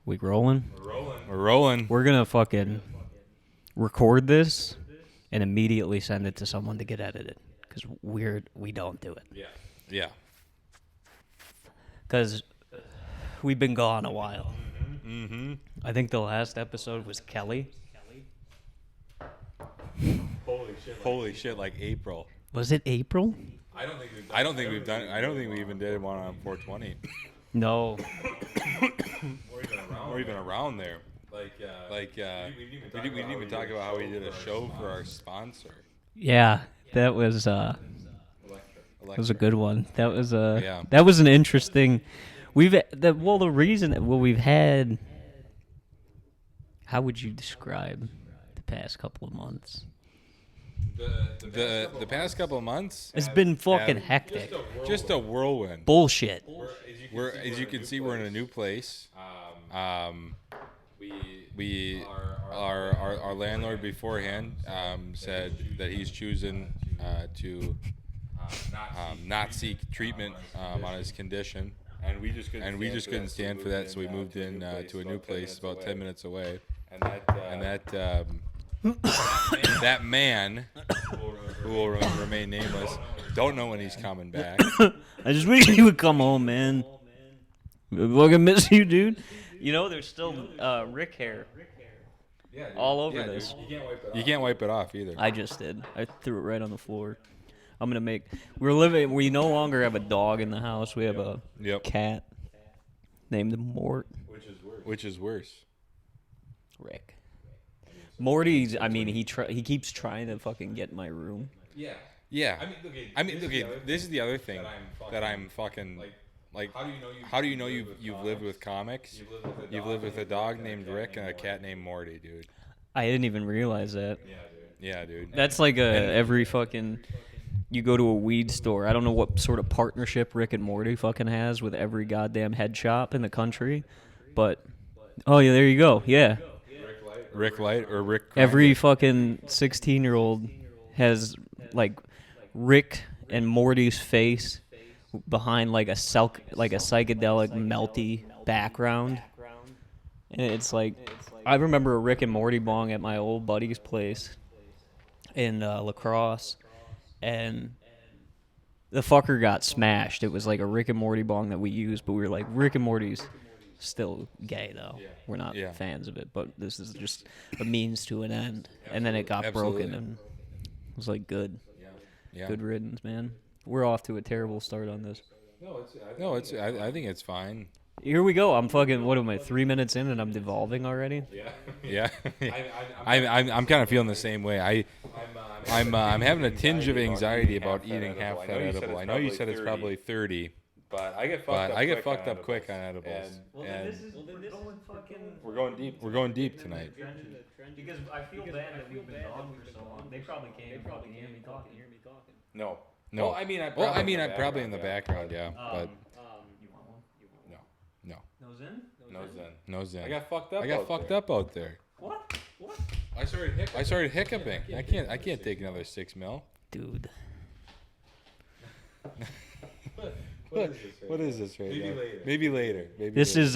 We rolling? We're rolling. We're gonna fucking record this and immediately send it to someone to get edited because we don't do it. Yeah. Because we've been gone a while. Mm-hmm. I think the last episode was Kelly. Holy shit! Like April. Was it April? I don't think we even did one on 420. No. Or even around there. We didn't even talk about how we did a show for our sponsor. Yeah, that was a good one. That was Yeah. that was an interesting. We've had. How would you describe the past couple of months? The past couple of months, It's been fucking hectic. just a whirlwind. Bullshit. As you can see, we're in a new place. Our landlord beforehand said that he's choosing to not seek treatment on his condition, and we just couldn't stand for that, so we moved in to a new place about 10 minutes away, and that man who will remain nameless, don't know when he's coming back. I just wish you would come home, man. I fucking miss you, dude. You know, there's still Rick hair all over this. You can't wipe it off either. I just did. I threw it right on the floor. We no longer have a dog in the house. We have a cat named Mort. Which is worse? Rick. Morty's, he keeps trying to fucking get in my room. Yeah. I mean, look, this is the other thing that I'm fucking like. How do you know you've lived with comics? You've lived with a dog named Rick and a cat named Morty, dude. I didn't even realize that. Yeah, dude. That's like every fucking. You go to a weed store. I don't know what sort of partnership Rick and Morty fucking has with every goddamn head shop in the country, but oh yeah, there you go. Yeah. Rick Light or Rick. Every fucking 16-year-old has like Rick and Morty's face behind like a psychedelic melty background, and it's like I remember a Rick and Morty bong at my old buddy's place in La Crosse, and the fucker got smashed. It was like a Rick and Morty bong that we used, but we were like, Rick and Morty's still gay though. We're not fans of it, but this is just a means to an end. And then it got broken, and it was like good. Yeah. Good riddance, man. We're off to a terrible start on this. I think it's fine. Here we go. I'm fucking. What am I? 3 minutes in, and I'm devolving already. Yeah. I'm kind of feeling the same way. I'm having a tinge of anxiety about eating half that edible. I know you said it's probably 30. But I get fucked up quick on edibles. And we're going deep tonight. Because I feel bad that we've been gone for so long. They probably can't fucking hear me talking. No. Well, I mean, I'm probably in the background, yeah. But you want one? no. No Zen. I I got fucked up out there. What? I started hiccuping. I can't take another 6 mil. Dude. What is this right now? Maybe later. This is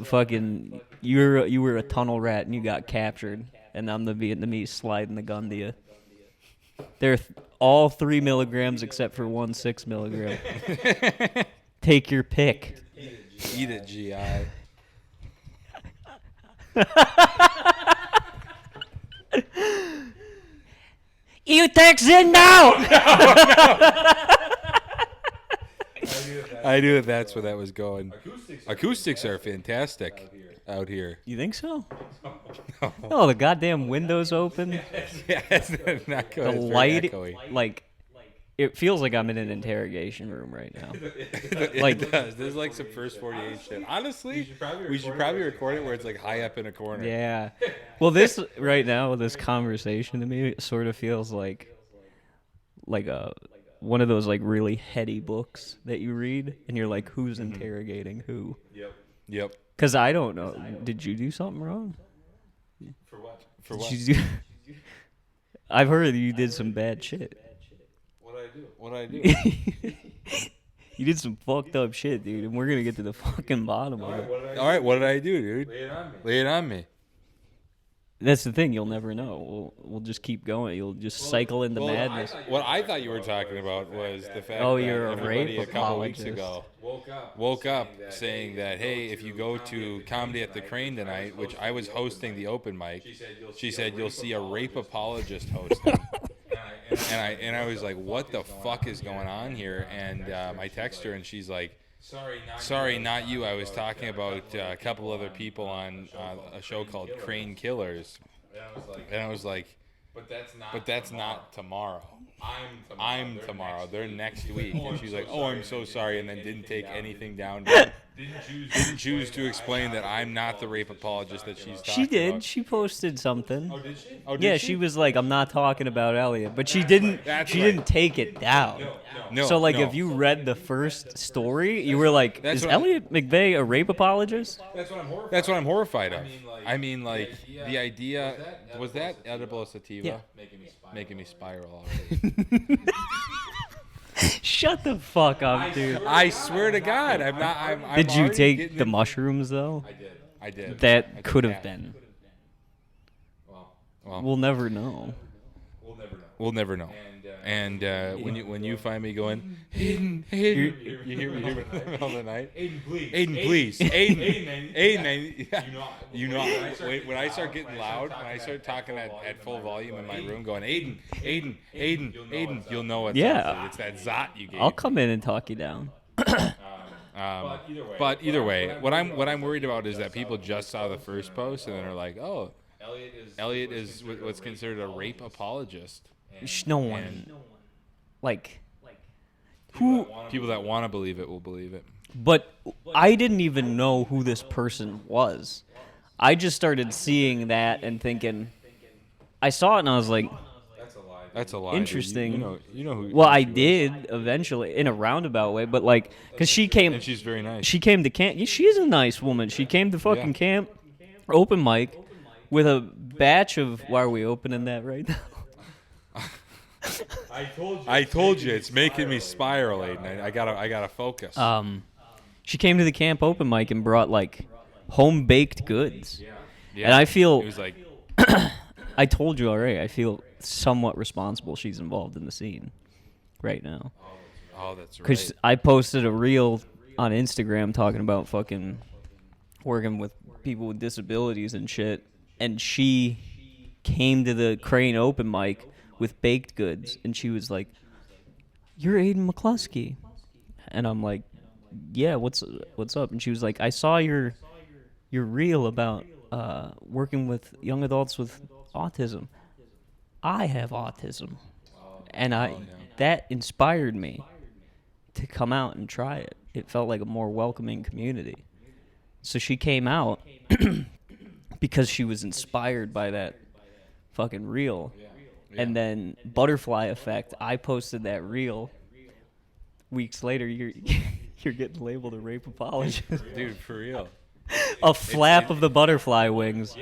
fucking. You were a tunnel rat and you got captured, and I'm the Vietnamese sliding the gun to you. They're all 3 milligrams except for 1 6 milligram. Take your pick. Eat it, GI. You text in now. I knew that's where that was going. Acoustics are fantastic out here. You think so? Oh, the goddamn window's open. Yeah, it's not good. The light, like, it feels like I'm in an interrogation room right now. Like, there's like some first 48 shit. Honestly, we should probably record it where it's like high up in a corner. Yeah. Well, this right now, this conversation to me, it sort of feels like one of those like really heady books that you read, and you're like, who's interrogating who? Yep. Because I don't know. Did you do something wrong? For what? I've heard you did some bad shit. What did I do? You did some fucked up shit, dude, and we're gonna get to the fucking bottom of it. All right, what did I do, dude? Lay it on me. That's the thing. You'll never know. We'll just keep going. You'll just cycle into madness. What I thought you were talking about was the fact Oh, that you're a everybody rape a couple weeks apologist. ago woke up saying that, hey, if you go to Comedy at the Crane tonight, which I was hosting the open mic, she said you'll see a rape apologist hosting. And I was like, what the fuck is going on here? And I text her and she's like, sorry, not you. I was talking about a couple other people on a show called Crane Killers. And I was like, but that's not tomorrow. I'm tomorrow. They're next week. And she's like, oh, I'm so sorry. And then didn't take anything down. Didn't choose to explain that I'm not the rape apologist that she's talking She did. about. She posted something. Oh, did she? Oh, did Yeah, she? she was like, "I'm not talking about Elliot," but she didn't. That's She right. didn't take it down. No, So, like, no. if you read the first story, you were like, That's "Is what I- Elliot McVeigh a rape apologist?" That's what I'm horrified of. I mean, like, the idea was that edible sativa Yeah. making me spiral already. Shut the fuck up, dude. I swear to God, I'm not. I'm Did you already take getting the in- mushrooms though? I did. I That did could have that. been. Well, We'll never know. we'll never know. And when you find me going, Hayden, you hear me in the middle of the night? Aiden, please. Aiden, please. Aiden, Aiden, man. Yeah. You know. When I start getting loud, when I start talking at full volume in my room, going, Aiden, you'll know what's Yeah. up. It's that Zot you gave. I'll come in and talk you down. But either way, what I'm worried about is that people just saw the first post and then are like, oh, Elliot is what's considered a rape apologist. No one, like, who? People that want to believe it will believe it. But I didn't even know who this person was. I just started seeing that and thinking. I saw it and I was like, That's a lie. dude. Interesting. You know who. well, who I she was. did eventually in a roundabout way, but like, cause she came. And she's very nice. She came to camp. She's a nice woman. She came to fucking camp, open mic, with a batch of. Why are we opening that right now? I told you it's making me spiral, Aiden. I gotta focus. She came to the camp open mic and brought like home baked goods, yeah. and I feel. It was like, I told you already. I feel somewhat responsible. She's involved in the scene right now. oh, that's Because right. I posted a reel on Instagram talking about fucking working with people with disabilities and shit, and she came to the Crane open mic with baked goods, and she was like, "You're Aiden McCluskey," and I'm like, "Yeah, what's up?" And she was like, "I saw your reel about working with young adults with autism. I have autism, and that inspired me to come out and try it. It felt like a more welcoming community. So she came out because she was inspired by that fucking reel. And then butterfly effect, I posted that reel. Weeks later, you're getting labeled a rape apologist. Dude, for real. A flap of the butterfly wings.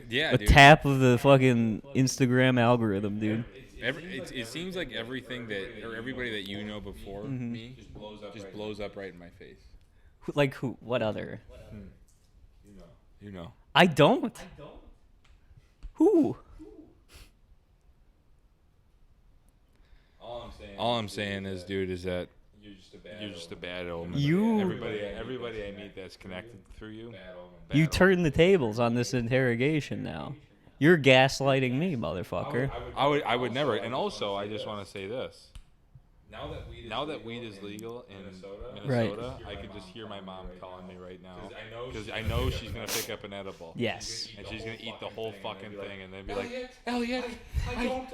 Yeah, A dude. tap of the fucking Instagram algorithm, dude. It seems like everything that or everybody that you know before Mm-hmm. me just blows up right in my face. Like who? What other? You know. I don't. Who? All I'm saying is, dude, is that you're just a bad omen. You- everybody I meet that's connected through you. You turn the tables on this interrogation now. You're gaslighting me, motherfucker. I would never. And also, I just want to say this. Now that weed is legal in Minnesota, I can just hear my mom calling me right now because I know she's gonna pick up an edible. Yes. And she's gonna eat the whole fucking thing and then be like, Elliot,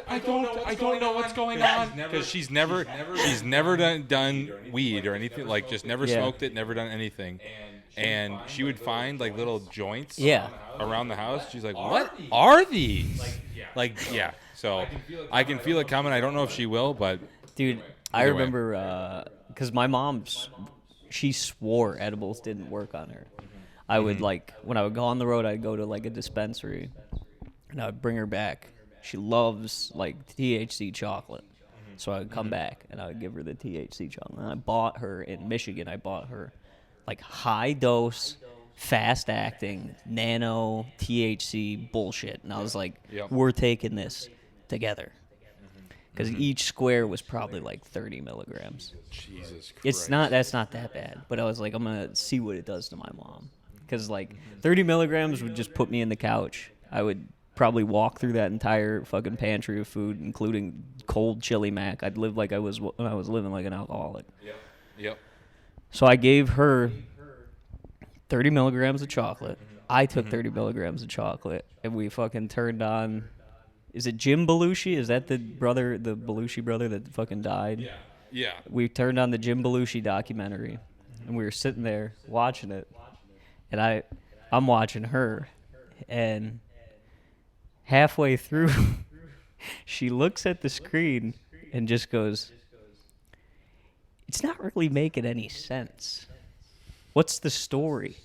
I don't know what's going on because she's never done weed or anything, like just never Yeah. smoked it, never done anything. And she would find like little joints Yeah. around the house. She's like, what are these? Like yeah. So I can feel it coming. I don't know if she will, but Dude, I Either way. remember because my mom, she swore edibles didn't work on her. I would like when I would go on the road, I'd go to like a dispensary, and I would bring her back. She loves like THC chocolate, So I would come back and I would give her the THC chocolate. And I bought her in Michigan. I bought her like high dose, fast acting, nano THC bullshit. And I was like, Yep. we're taking this together. Because Mm-hmm. each square was probably like 30 milligrams. Jesus Christ. That's not that bad. But I was like, I'm going to see what it does to my mom. Because like 30 milligrams would just put me in the couch. I would probably walk through that entire fucking pantry of food, including cold chili mac. I'd live like I was when I was living like an alcoholic. Yep. So I gave her 30 milligrams of chocolate. I took 30 milligrams of chocolate, and we fucking turned on. Is it Jim Belushi? Is that the Belushi brother that fucking died? Yeah. We turned on the Jim Belushi documentary, and we were sitting there watching it, and I'm watching her, and halfway through, she looks at the screen and just goes, "It's not really making any sense. What's the story?"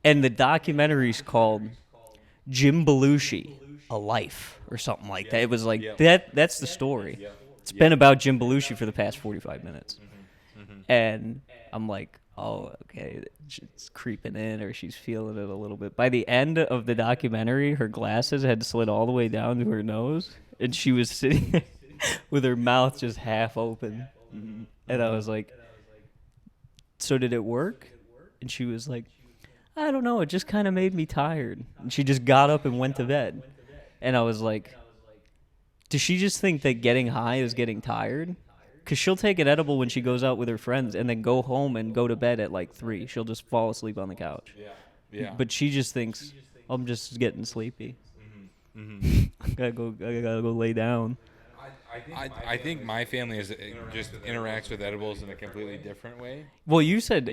And the documentary's called Jim Belushi, A Life, or something like that. It was like, that's the story. It's been about Jim Belushi for the past 45 minutes. And I'm like, oh, okay, it's creeping in, or she's feeling it a little bit. By the end of the documentary, her glasses had slid all the way down to her nose, and she was sitting with her mouth just half open. And I was like, so did it work? And she was like, I don't know, it just kind of made me tired. And she just got up and went to bed. And I was like, does she just think that getting high is getting tired? Because she'll take an edible when she goes out with her friends and then go home and go to bed at like 3. She'll just fall asleep on the couch. Yeah. But she just thinks, I'm just getting sleepy. I gotta go lay down. I think my family just interacts with edibles in a completely different way. Well, you said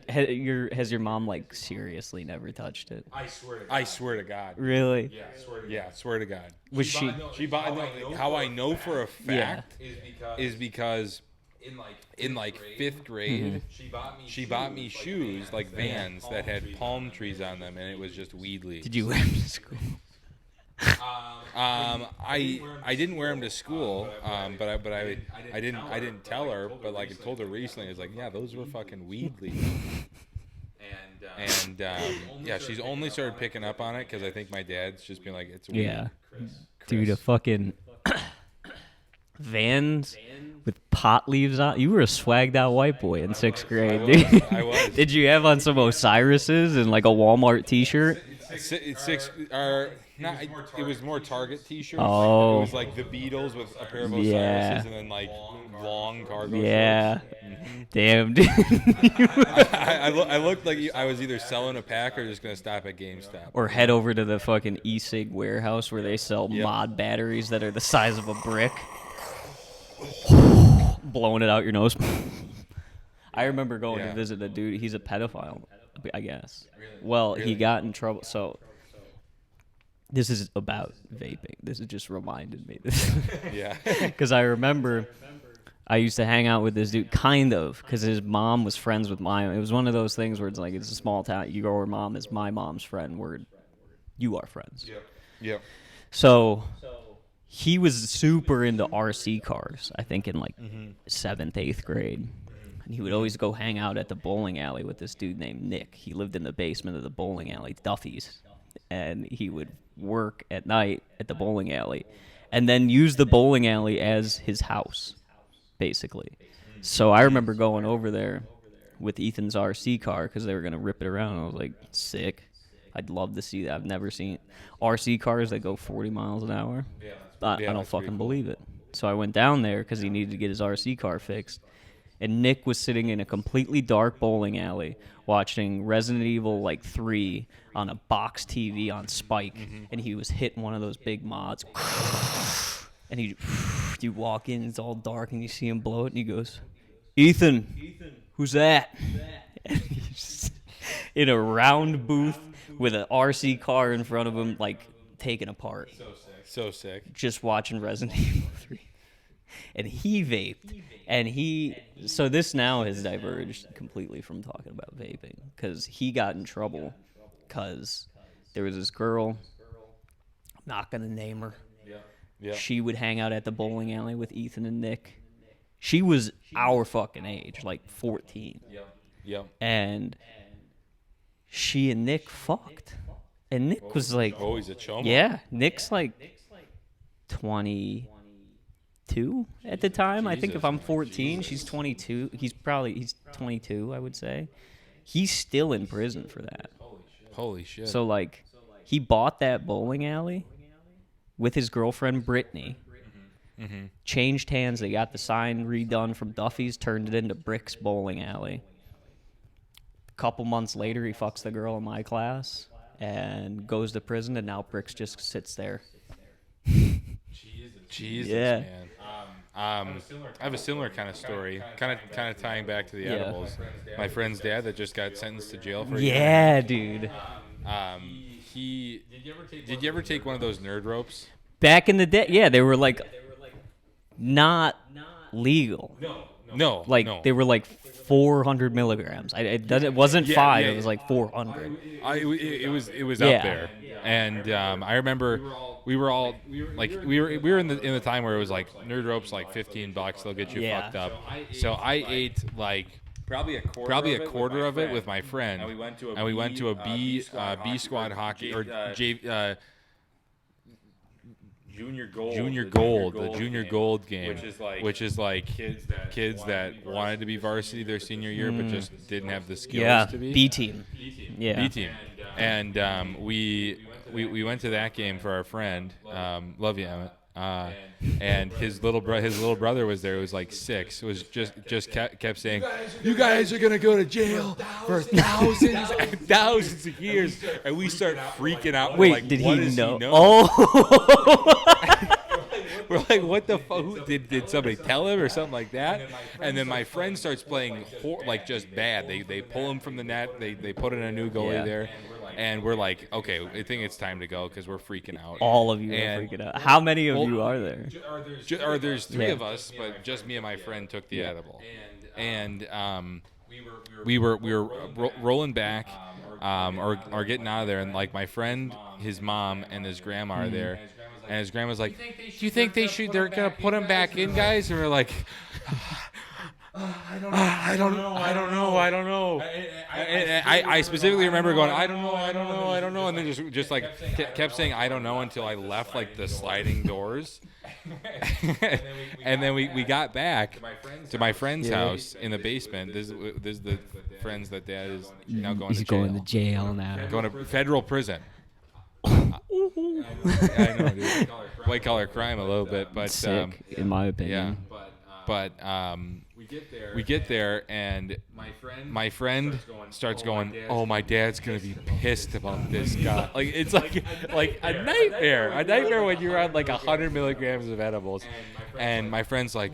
has your mom like seriously never touched it? I swear to God. Really? Yeah, swear to God. Was she? She bought how I know for a fact is because in like 5th grade she bought me shoes like Vans that had palm trees on them, and it was just weed leaves. Did you wear them to school? I didn't wear them to school, but I didn't tell her, but like I told her recently. I was like, yeah, those were fucking weed leaves. And yeah, she's only started picking up on it because I think my dad's just being like, it's weed. Yeah, Chris. dude, a fucking Vans with pot leaves on. You were a swagged out white boy in 6th grade, dude. I was. Did you have on some Osiris's and like a Walmart T-shirt? It was more Target T-shirts. Oh. It was like the Beatles with a pair of Osiris's and then like long cargo Yeah. shorts. Damn, dude. I looked like I was either selling a pack or just gonna stop at GameStop. Or head over to the fucking e-cig warehouse where they sell mod batteries that are the size of a brick. Blowing it out your nose. I remember going to visit a dude. He's a pedophile, I guess. Well, he got in trouble. So this is about vaping. This has just reminded me. Yeah. Because I remember I used to hang out with this dude, kind of, because his mom was friends with mine. It was one of those things where it's like, it's a small town. Your mom is my mom's friend. You are friends. Yep. So he was super into RC cars, I think in like 7th, 8th grade. And he would always go hang out at the bowling alley with this dude named Nick. He lived in the basement of the bowling alley, Duffy's. And he would work at night at the bowling alley and then use the bowling alley as his house, basically. So I remember going over there with Ethan's RC car because they were going to rip it around. I was like, sick. I'd love to see that. I've never seen RC cars that go 40 miles an hour. I don't fucking believe it. So I went down there because he needed to get his RC car fixed. And Nick was sitting in a completely dark bowling alley watching Resident Evil like 3 on a box TV on Spike. And he was hitting one of those big mods. And you walk in, it's all dark, and you see him blow it, and he goes, Ethan, who's that? And he's in a round booth with an RC car in front of him, like, taken apart. So sick. Just watching Resident Evil 3. And he vaped. And so this now has diverged completely from talking about vaping, because he got in trouble because there was this girl, I'm not going to name her. Yeah. She would hang out at the bowling alley with Ethan and Nick, She was our fucking age, like 14. Yep. And she and Nick fucked. And Nick was like, Oh, he's a choma. yeah, Nick's like 22 at the time. I think Jesus. if I'm 14, she's 22. He's 22, I would say. He's still in prison for that. Holy shit. So, like, he bought that bowling alley with his girlfriend, Brittany. Changed hands. They got the sign redone from Duffy's, turned it into Brick's Bowling Alley. A couple months later, he fucks the girl in my class and goes to prison, and now Bricks just sits there. Jesus, Yeah. man. I have a similar kind of story, kind of tying back to the edibles. My friend's dad that just got sentenced to jail for a year. Yeah, dude. Did you ever take one of those nerd ropes? Back in the day, yeah, they were like not legal. No, Like no. they were like 400 milligrams. It wasn't Yeah, 5. yeah, It was like 400. It was Yeah. up there, and I remember we were in the time where it was like nerd ropes like $15, they'll get you Yeah. fucked up. So I ate like probably a quarter of it with my friend, and we went to a B squad hockey or Junior Gold, the Junior Gold game, which is like kids that wanted to be varsity their senior year but just didn't have the skills Yeah, to be. B team. Yeah. B team. And we went to that game for our friend. Love you, Emmett. And his little brother was there. It was like 6. It was just kept saying, "You guys are gonna go to jail for thousands and thousands of years." And we start freaking out. Wait, We're like, did what he does know? know? Oh. We're like, what the fuck? Did somebody tell him or something like that? And then my friend starts playing like just bad. They pull him from the net. They put in a new goalie Yeah. there. And we're like, okay, I think it's time to go because we're freaking out. All of you are And- freaking out. How many of you are there? There's 3 Yeah. of us, but just me and my friend took the edible. And we were rolling back or getting out of there, and like my friend, his mom, and his grandma are there. And his grandma's like, "Do you think they're gonna put him back in, guys?" And we're like, I don't know. And I specifically remember going, I don't know, and then just like kept saying I don't know until I left like the sliding doors. And then we got back to my friend's house in the basement. This is the friends that Dad is now going to jail. Going to jail now. Going to federal prison. I know, dude. White collar crime a little bit, but Sick, in my yeah. opinion. But we get there, and my friend starts going, "Oh, my dad's gonna be pissed about this guy." Like it's like a nightmare when you're on like 100 milligrams of edibles, and my friend's like,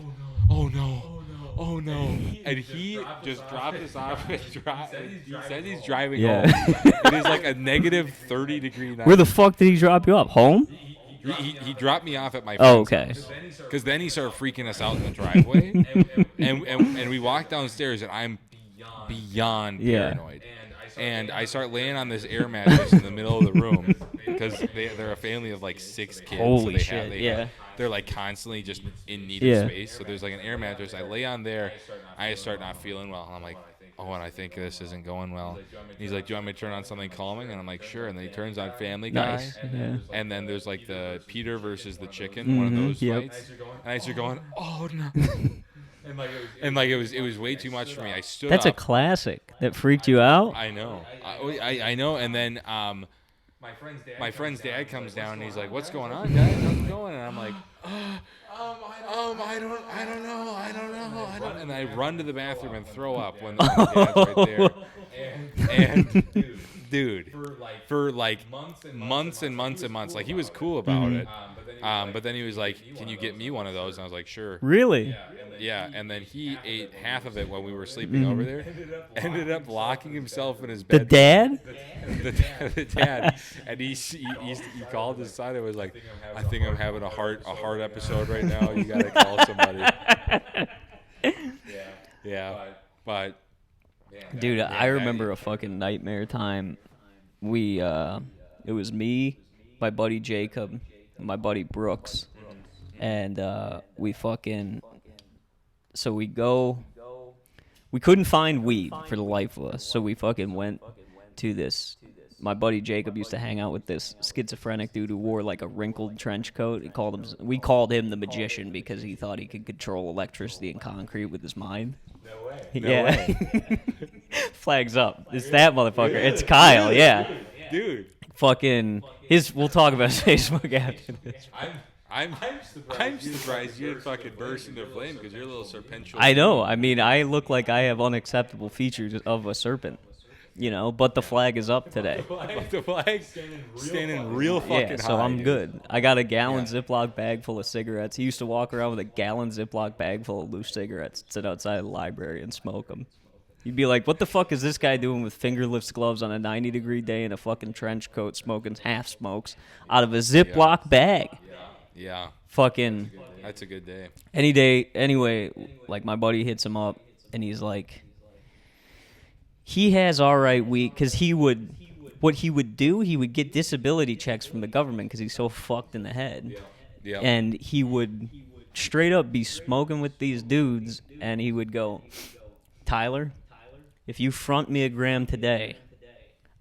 "Oh no," and he just dropped us off. He says he's driving Yeah. home. It is like a negative 30-degree night. Where the fuck did he drop you up? Home? He dropped me off at my Oh, friend's okay. house. Because then he started freaking us out in the driveway, and we walk downstairs, and I'm beyond Yeah. paranoid. And I start laying on this air mattress in the middle of the room because they're a family of like 6 kids. Holy so shit, yeah. They're like constantly just in need Yeah. of space. So there's like an air mattress. I lay on there. I start not feeling well. And I'm like, oh, and I think this isn't going well. And he's like, do you want me to turn on something calming? And I'm like, sure. And then he turns on Family Guy. Nice. Yeah. And then there's like the Peter versus the chicken, one of those yep. fights. And I start going, oh no. And like it was way too much for me. I stood That's a up. classic. That freaked you out? I know. I know. And then my friend's dad comes down and he's like, "What's going on, guys? How's it going?" And I'm like, I don't know. And I run to the bathroom and throw up when the dad's right there. And dude, for like months and months, like he was cool about it. But then he was like, "Can you get me one of those?" And I was like, "Sure." Really? Yeah, and then he ate half of it while we were sleeping over there. Ended up locking himself in his The bed. dad? The dad, and he called his son and was like, "I think I'm having a heart episode right now. You gotta call somebody." Yeah, but Dude, I remember a fucking nightmare time. It was me, my buddy Jacob, and my buddy Brooks, and we fucking So we go. We couldn't find weed for the life of us, so we fucking went to this. My buddy Jacob used to hang out with this schizophrenic dude who wore like a wrinkled trench coat. We called him the magician because he thought he could control electricity and concrete with his mind. No way. Yeah. Flags up. It's that motherfucker. It's Kyle, yeah. Dude. Fucking his. We'll talk about his Facebook after this. I'm surprised you didn't fucking burst into flame because you're a little serpential. I know. I mean, I look like I have unacceptable features of a serpent, but the flag is up today. The flag's standing real fucking high. Yeah, so I'm dude. good. I got a gallon Ziploc bag full of cigarettes. He used to walk around with a gallon Ziploc bag full of loose cigarettes, sit outside the library and smoke them. You'd be like, what the fuck is this guy doing with fingerless gloves on a 90-degree day in a fucking trench coat smoking half smokes out of a Ziploc bag? Yeah. Fucking That's a good day. any day. Anyway, like my buddy hits him up and he's like, he has all right weed because what he would do, he would get disability checks from the government because he's so fucked in the head. Yeah. And he would straight up be smoking with these dudes and he would go, Tyler, if you front me a gram today,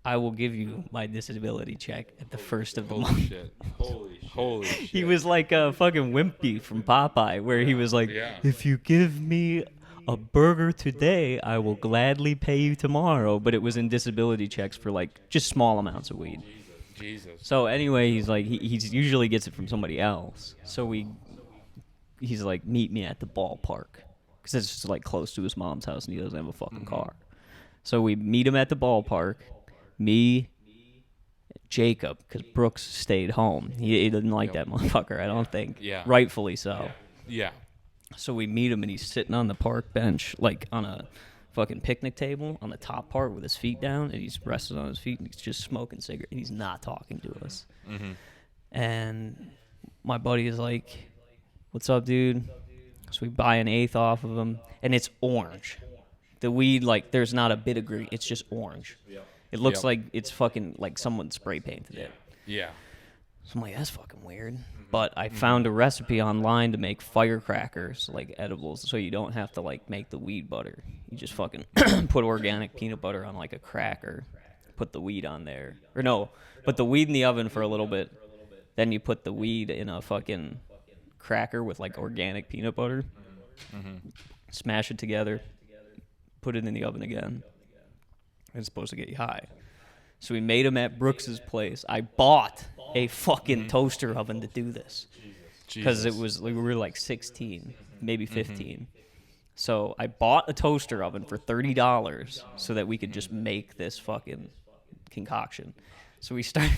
I will give you my disability check at the first of the month. Holy shit. He was like a fucking Wimpy from Popeye, where he was like, if you give me a burger today, I will gladly pay you tomorrow. But it was in disability checks for like just small amounts of weed. Jesus. So anyway, he's like, he usually gets it from somebody else. So he's like, meet me at the ballpark. Because it's just like close to his mom's house and he doesn't have a fucking car. So we meet him at the ballpark. Me, Jacob, because Brooks stayed home. He didn't like that motherfucker, I don't think. Yeah. Rightfully so. Yeah. So we meet him, and he's sitting on the park bench, like on a fucking picnic table on the top part with his feet down, and he's resting on his feet, and he's just smoking cigarettes. He's not talking to us. Mm-hmm. And my buddy is like, what's up, dude? So we buy an eighth off of him, and it's orange. The weed, like, there's not a bit of green. It's just orange. It looks like it's fucking like someone spray painted it. Yeah. So I'm like, that's fucking weird. But I found a recipe online to make firecrackers, like edibles, so you don't have to like make the weed butter. You just fucking put organic peanut butter on like a cracker, put the weed on there. Or no, put the weed in the oven for a little bit. Then you put the weed in a fucking cracker with like organic peanut butter. Smash it together, put it in the oven again. It's supposed to get you high. So we made them at Brooks's place. I bought a fucking toaster oven to do this. Because we were like 16, maybe 15. So I bought a toaster oven for $30 so that we could just make this fucking concoction. So we started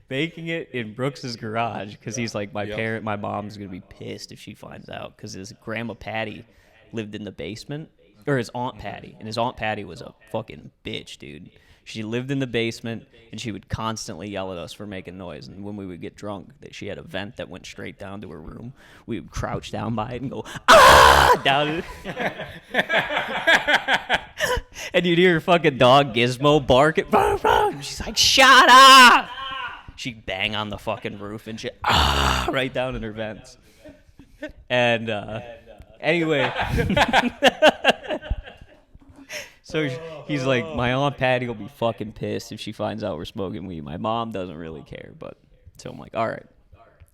making it in Brooks's garage because he's like, my mom's going to be pissed if she finds out because his grandma Patty lived in the basement. Or his Aunt Patty. And his Aunt Patty was a fucking bitch, dude. She lived in the basement, and she would constantly yell at us for making noise. And when we would get drunk, she had a vent that went straight down to her room. We would crouch down by it and go, ah! Down it. And you'd hear her fucking dog Gizmo bark at, and she's like, shut up! She'd bang on the fucking roof and shit, right down in her vents. And, anyway... So he's like, my Aunt Patty will be fucking pissed if she finds out we're smoking weed. My mom doesn't really care, but... So I'm like, all right.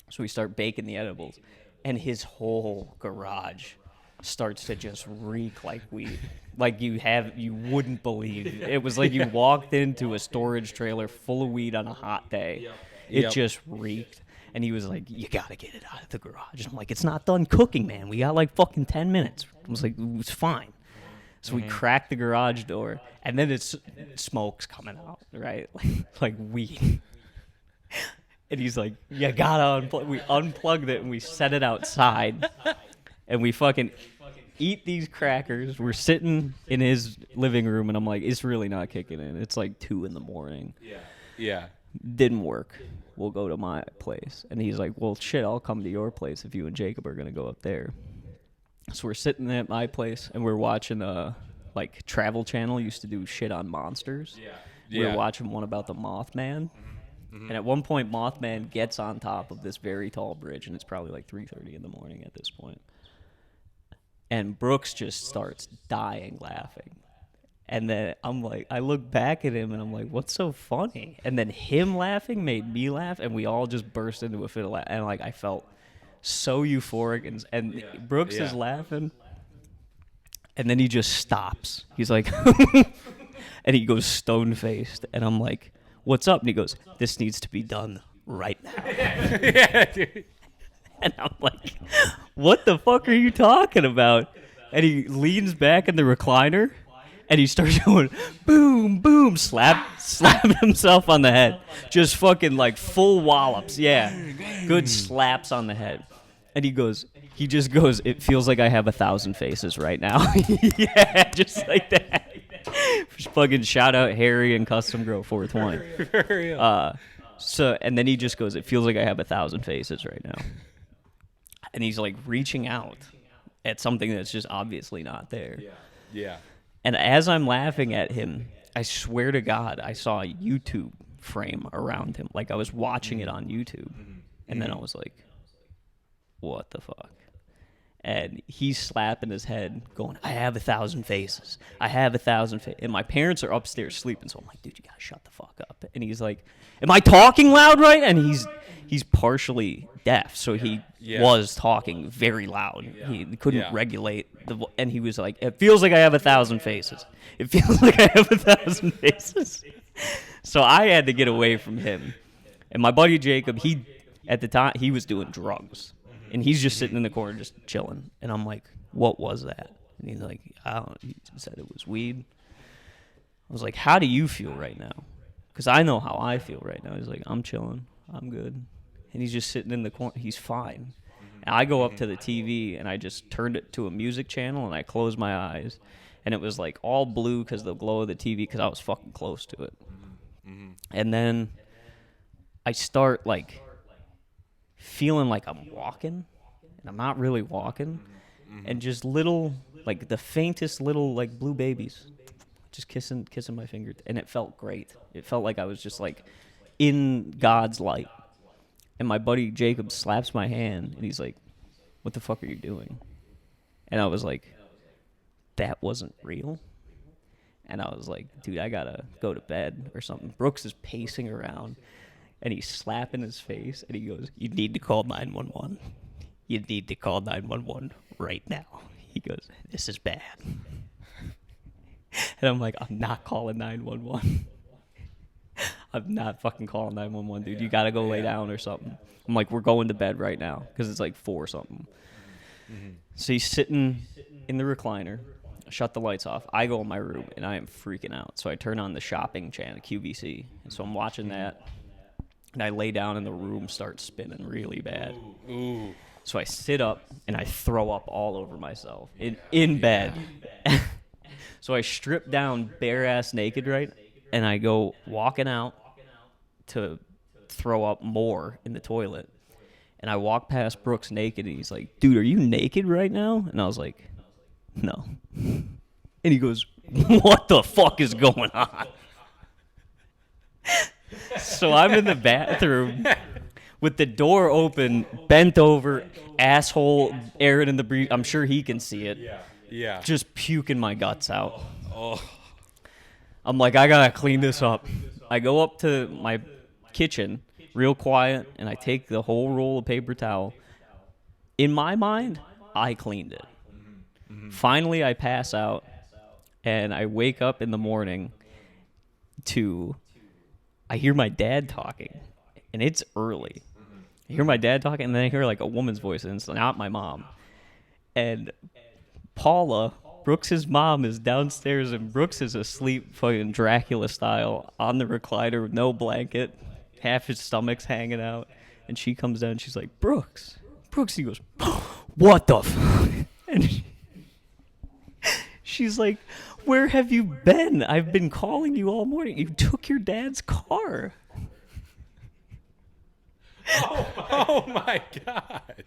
So we start baking the edibles, and his whole garage starts to just reek like weed. Like you wouldn't believe. It was like you walked into a storage trailer full of weed on a hot day. It just reeked. And he was like, you got to get it out of the garage. And I'm like, it's not done cooking, man. We got like fucking 10 minutes. I was like, it's fine. So we cracked the garage door, and then it's smoke's coming out, right? Like weed. And he's like, you gotta unplug. We unplugged it, and we set it outside. And we fucking eat these crackers. We're sitting in his living room, and I'm like, it's really not kicking in. It's like 2 a.m. Yeah. Didn't work. We'll go to my place. And he's like, well, shit, I'll come to your place if you and Jacob are going to go up there. So we're sitting at my place, and we're watching, like, Travel Channel used to do shit on monsters. We were watching one about the Mothman. And at one point, Mothman gets on top of this very tall bridge, and it's probably like 3:30 in the morning at this point. And Brooks just starts dying laughing. And then I'm like, I look back at him and I'm like, what's so funny? And then him laughing made me laugh, and we all just burst into a fit of laugh. And like, I felt so euphoric, and Brooks is laughing, and then he just stops. He's like, and he goes stone faced, and I'm like, what's up? And he goes, this needs to be done right now. Yeah, dude. And I'm like, what the fuck are you talking about? And he leans back in the recliner, and he starts going, boom, boom, slap himself on the head. Just fucking like full wallops. Yeah. Good slaps on the head. And he just goes, it feels like I have 1,000 faces right now. Yeah, just like that. Just fucking shout out Harry and Custom Grow 420. And then he just goes, it feels like I have 1,000 faces right now. And he's like reaching out at something that's just obviously not there. Yeah. And as I'm laughing at him, I swear to God, I saw a YouTube frame around him. Like I was watching it on YouTube. And then I was like, what the fuck? And he's slapping his head, going, I have 1,000 faces. I have 1,000 faces. And my parents are upstairs sleeping, so I'm like, dude, you gotta shut the fuck up. And he's like, am I talking loud right? And he's partially deaf, so he was talking very loud. He couldn't regulate and he was like, it feels like I have 1,000 faces. It feels like I have 1,000 faces. So I had to get away from him. And my buddy Jacob, at the time, he was doing drugs. And he's just sitting in the corner just chilling. And I'm like, what was that? And he's like, he said it was weed. I was like, how do you feel right now? Because I know how I feel right now. He's like, I'm chilling. I'm good. And he's just sitting in the corner. He's fine. And I go up to the TV, and I just turned it to a music channel, and I closed my eyes. And it was like all blue because of the glow of the TV because I was fucking close to it. And then I start like feeling like I'm walking, and I'm not really walking, and just little, like the faintest little like blue babies just kissing my finger, and it felt great. It felt like I was just like in God's light. And my buddy Jacob slaps my hand, and he's like, what the fuck are you doing? And I was like, that wasn't real. And I was like, dude, I gotta go to bed or something. Brooks is pacing around, and he's slapping his face, and he goes, you need to call 911. You need to call 911 right now. He goes, this is bad. And I'm like, I'm not calling 911. I'm not fucking calling 911, dude. You gotta go lay down or something. I'm like, we're going to bed right now, because it's like 4 something. So he's sitting in the recliner. I shut the lights off. I go in my room, and I am freaking out. So I turn on the shopping channel, QVC. And so I'm watching that. And I lay down, and the room starts spinning really bad. Ooh. So I sit up, and I throw up all over myself in bed. So I strip down bare-ass naked, right? And I go walking out to throw up more in the toilet. And I walk past Brooks naked, and he's like, dude, are you naked right now? And I was like, no. And he goes, what the fuck is going on? So I'm in the bathroom with the door open, bent over, asshole airing in the breeze. I'm sure he can see it. Yeah. Just puking my guts out. Oh. I'm like, I gotta clean this up. I go up to my kitchen, real quiet, and I take the whole roll of paper towel. In my mind, I cleaned it. Finally, I pass out, and I wake up in the morning I hear my dad talking, and it's early. I hear my dad talking, and then I hear like a woman's voice, and it's not my mom. And Paula, Brooks' mom, is downstairs, and Brooks is asleep, fucking Dracula style, on the recliner with no blanket, half his stomach's hanging out. And she comes down, and she's like, Brooks. He goes, what the fuck? And she's like, where have you been? I've been calling you all morning. You took your dad's car. Oh my God.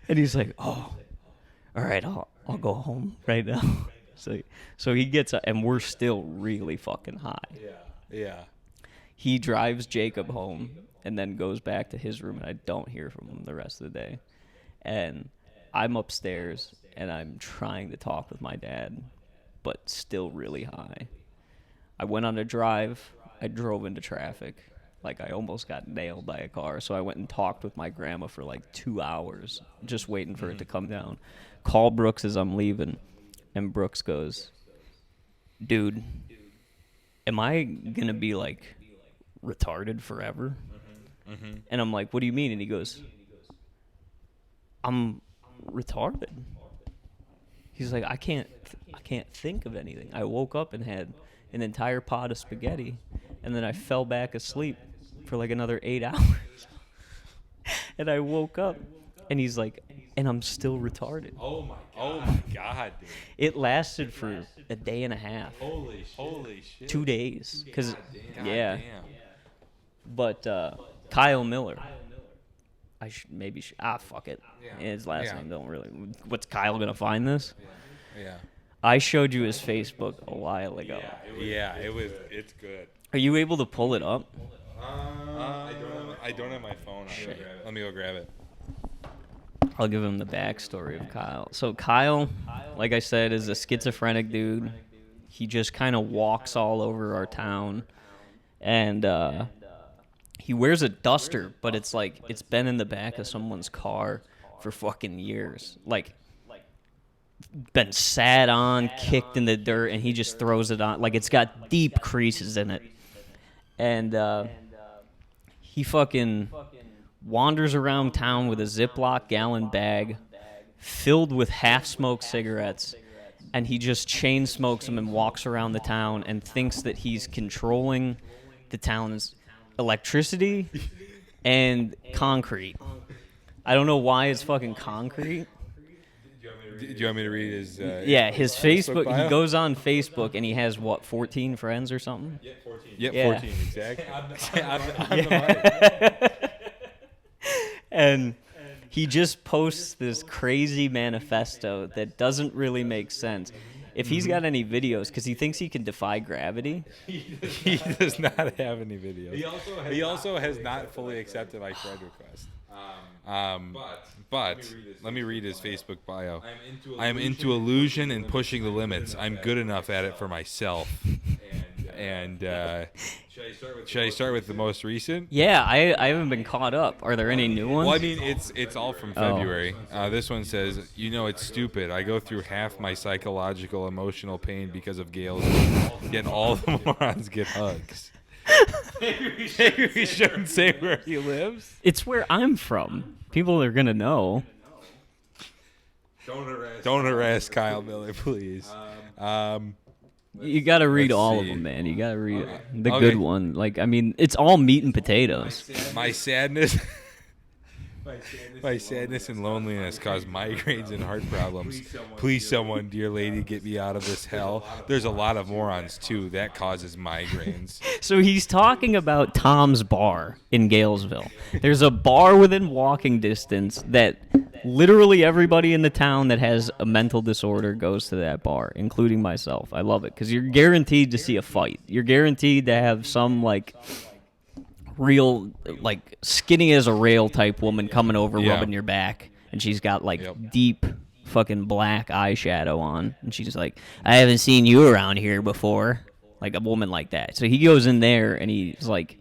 And he's like, oh, all right, I'll go home right now. So he gets up, and we're still really fucking high. Yeah. He drives Jacob home and then goes back to his room, and I don't hear from him the rest of the day. And I'm upstairs, and I'm trying to talk with my dad, but still really high. I went on a drive. I drove into traffic. Like, I almost got nailed by a car. So I went and talked with my grandma for like 2 hours, just waiting for it to come down. Call Brooks as I'm leaving, and Brooks goes, dude, am I going to be like retarded forever? And I'm like, what do you mean? And he goes, I'm retarded. He's like, I can't think of anything. I woke up and had an entire pot of spaghetti, and then I fell back asleep for like another 8 hours. And I woke up, and he's like, and I'm still retarded. Oh my God, dude. It lasted for a day and a half. Holy shit. 2 days. Cause God yeah. damn. But Kyle Miller. Fuck it. Yeah. His last name don't really. What's Kyle gonna find this? Yeah. I showed you his Facebook a while ago. Yeah, it's good. Are you able to pull it up? I don't have my phone. Let me go grab it. I'll give him the backstory of Kyle. So Kyle, like I said, is a schizophrenic dude. He just kind of walks all over our town, and he wears a duster, but it's like it's been in the back of someone's car for fucking years. Like, been sat on, kicked in the dirt, and he just throws it on. Like, it's got deep creases in it. And he fucking wanders around town with a Ziploc gallon bag filled with half-smoked cigarettes, and he just chain smokes them and walks around the town and thinks that he's controlling the town's electricity and concrete. I don't know why it's fucking concrete. Do you want me to read his? His Facebook. bio? He goes on Facebook and he has 14 friends or something. Yep, Yeah. 14 exactly. I'm the mic. And he just posts this crazy manifesto that doesn't really make sense. If he's got any videos, because he thinks he can defy gravity. He does not have any videos. He also has not fully accepted my friend request. But let me read his Facebook bio. I am into illusion and pushing the limits. I'm good enough at it for myself. And should I start with the most recent? Yeah, I haven't been caught up. Are there any new ones? Well, I mean, it's all from February. This one says, it's stupid. I go through half my psychological, emotional pain because of Gales. Yet all the morons get hugs. Maybe we shouldn't say where he lives. It's where I'm from. People are going to know. Don't harass Kyle Miller, please. You got to read Let's all of see. them, man. You got to read the Okay. good one. Like, I mean, it's all meat and potatoes. My sadness. My sadness and loneliness cause migraines and heart problems. Please, someone, dear lady, get me out of this hell. There's a lot of morons, too. That causes migraines. So he's talking about Tom's Bar in Galesville. There's a bar within walking distance that literally everybody in the town that has a mental disorder goes to that bar, including myself. I love it because you're guaranteed to see a fight. You're guaranteed to have some, like, real, like, skinny as a rail type woman coming over rubbing your back, and she's got like deep fucking black eyeshadow on, and she's like, I haven't seen you around here before, like a woman like that. So he goes in there and he's like,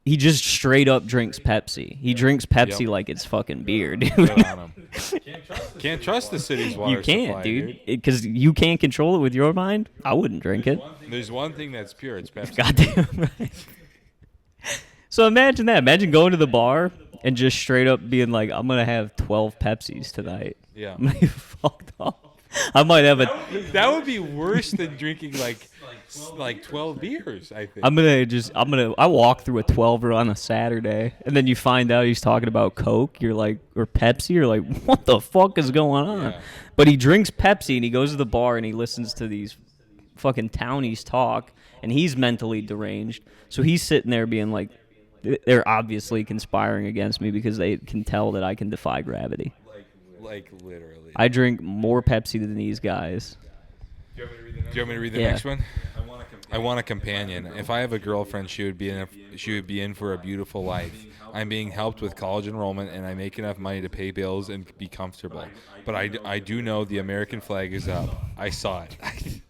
he just straight up drinks Pepsi. He drinks Pepsi like it's fucking beer, dude. Good on him. Can't trust the city's water You can't, supply, dude, because you can't control it with your mind. I wouldn't drink it. There's one thing that's pure. It's Pepsi. Goddamn right. So imagine that. Imagine going to the bar and just straight up being like, I'm going to have 12 Pepsis tonight. Yeah. I'm going to get fucked up. I might have That would be worse than drinking like 12 beers, I think. I walk through a 12er on a Saturday, and then you find out he's talking about Coke, you're like, or Pepsi, you're like, what the fuck is going on? Yeah. But he drinks Pepsi, and he goes to the bar, and he listens to these fucking townies talk, and he's mentally deranged. So he's sitting there being like, they're obviously conspiring against me because they can tell that I can defy gravity. Like literally. I drink more Pepsi than these guys. Do you want me to read the Yeah. next one? I want a companion. If I have a girlfriend, she would be in for a beautiful life. I'm being helped with college enrollment, and I make enough money to pay bills and be comfortable. But I do know the American flag is up. I saw it.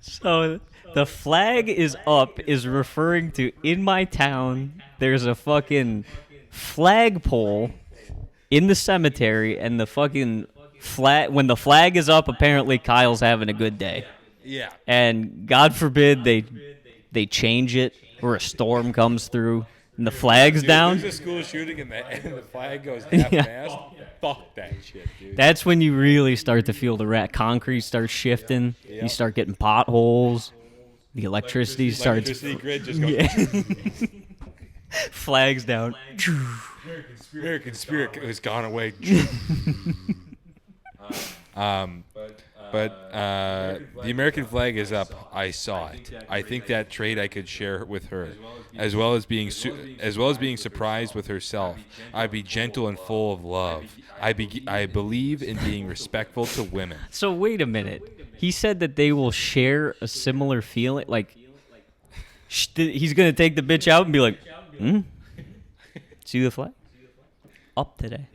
So the flag is up is referring to in my town. There's a fucking flagpole in the cemetery, and the fucking flag. When the flag is up, apparently Kyle's having a good day. Yeah. And God forbid they change it or a storm comes through and the flag's down. There's a school shooting and the flag goes half-mast. Fuck that shit, dude. That's when you really start to feel the concrete starts shifting. Yep. You start getting potholes. The electricity starts. Electricity grid just goes. Yeah. Flags down. American spirit has gone away. But the American flag is up. I saw it. I think that trait I could share with her, as well as being surprised with herself. I'd be gentle and full of love. I believe in being respectful to women. So wait a minute. He said that they will share a similar feeling. Like he's gonna take the bitch out and be like, see the flag? Up today.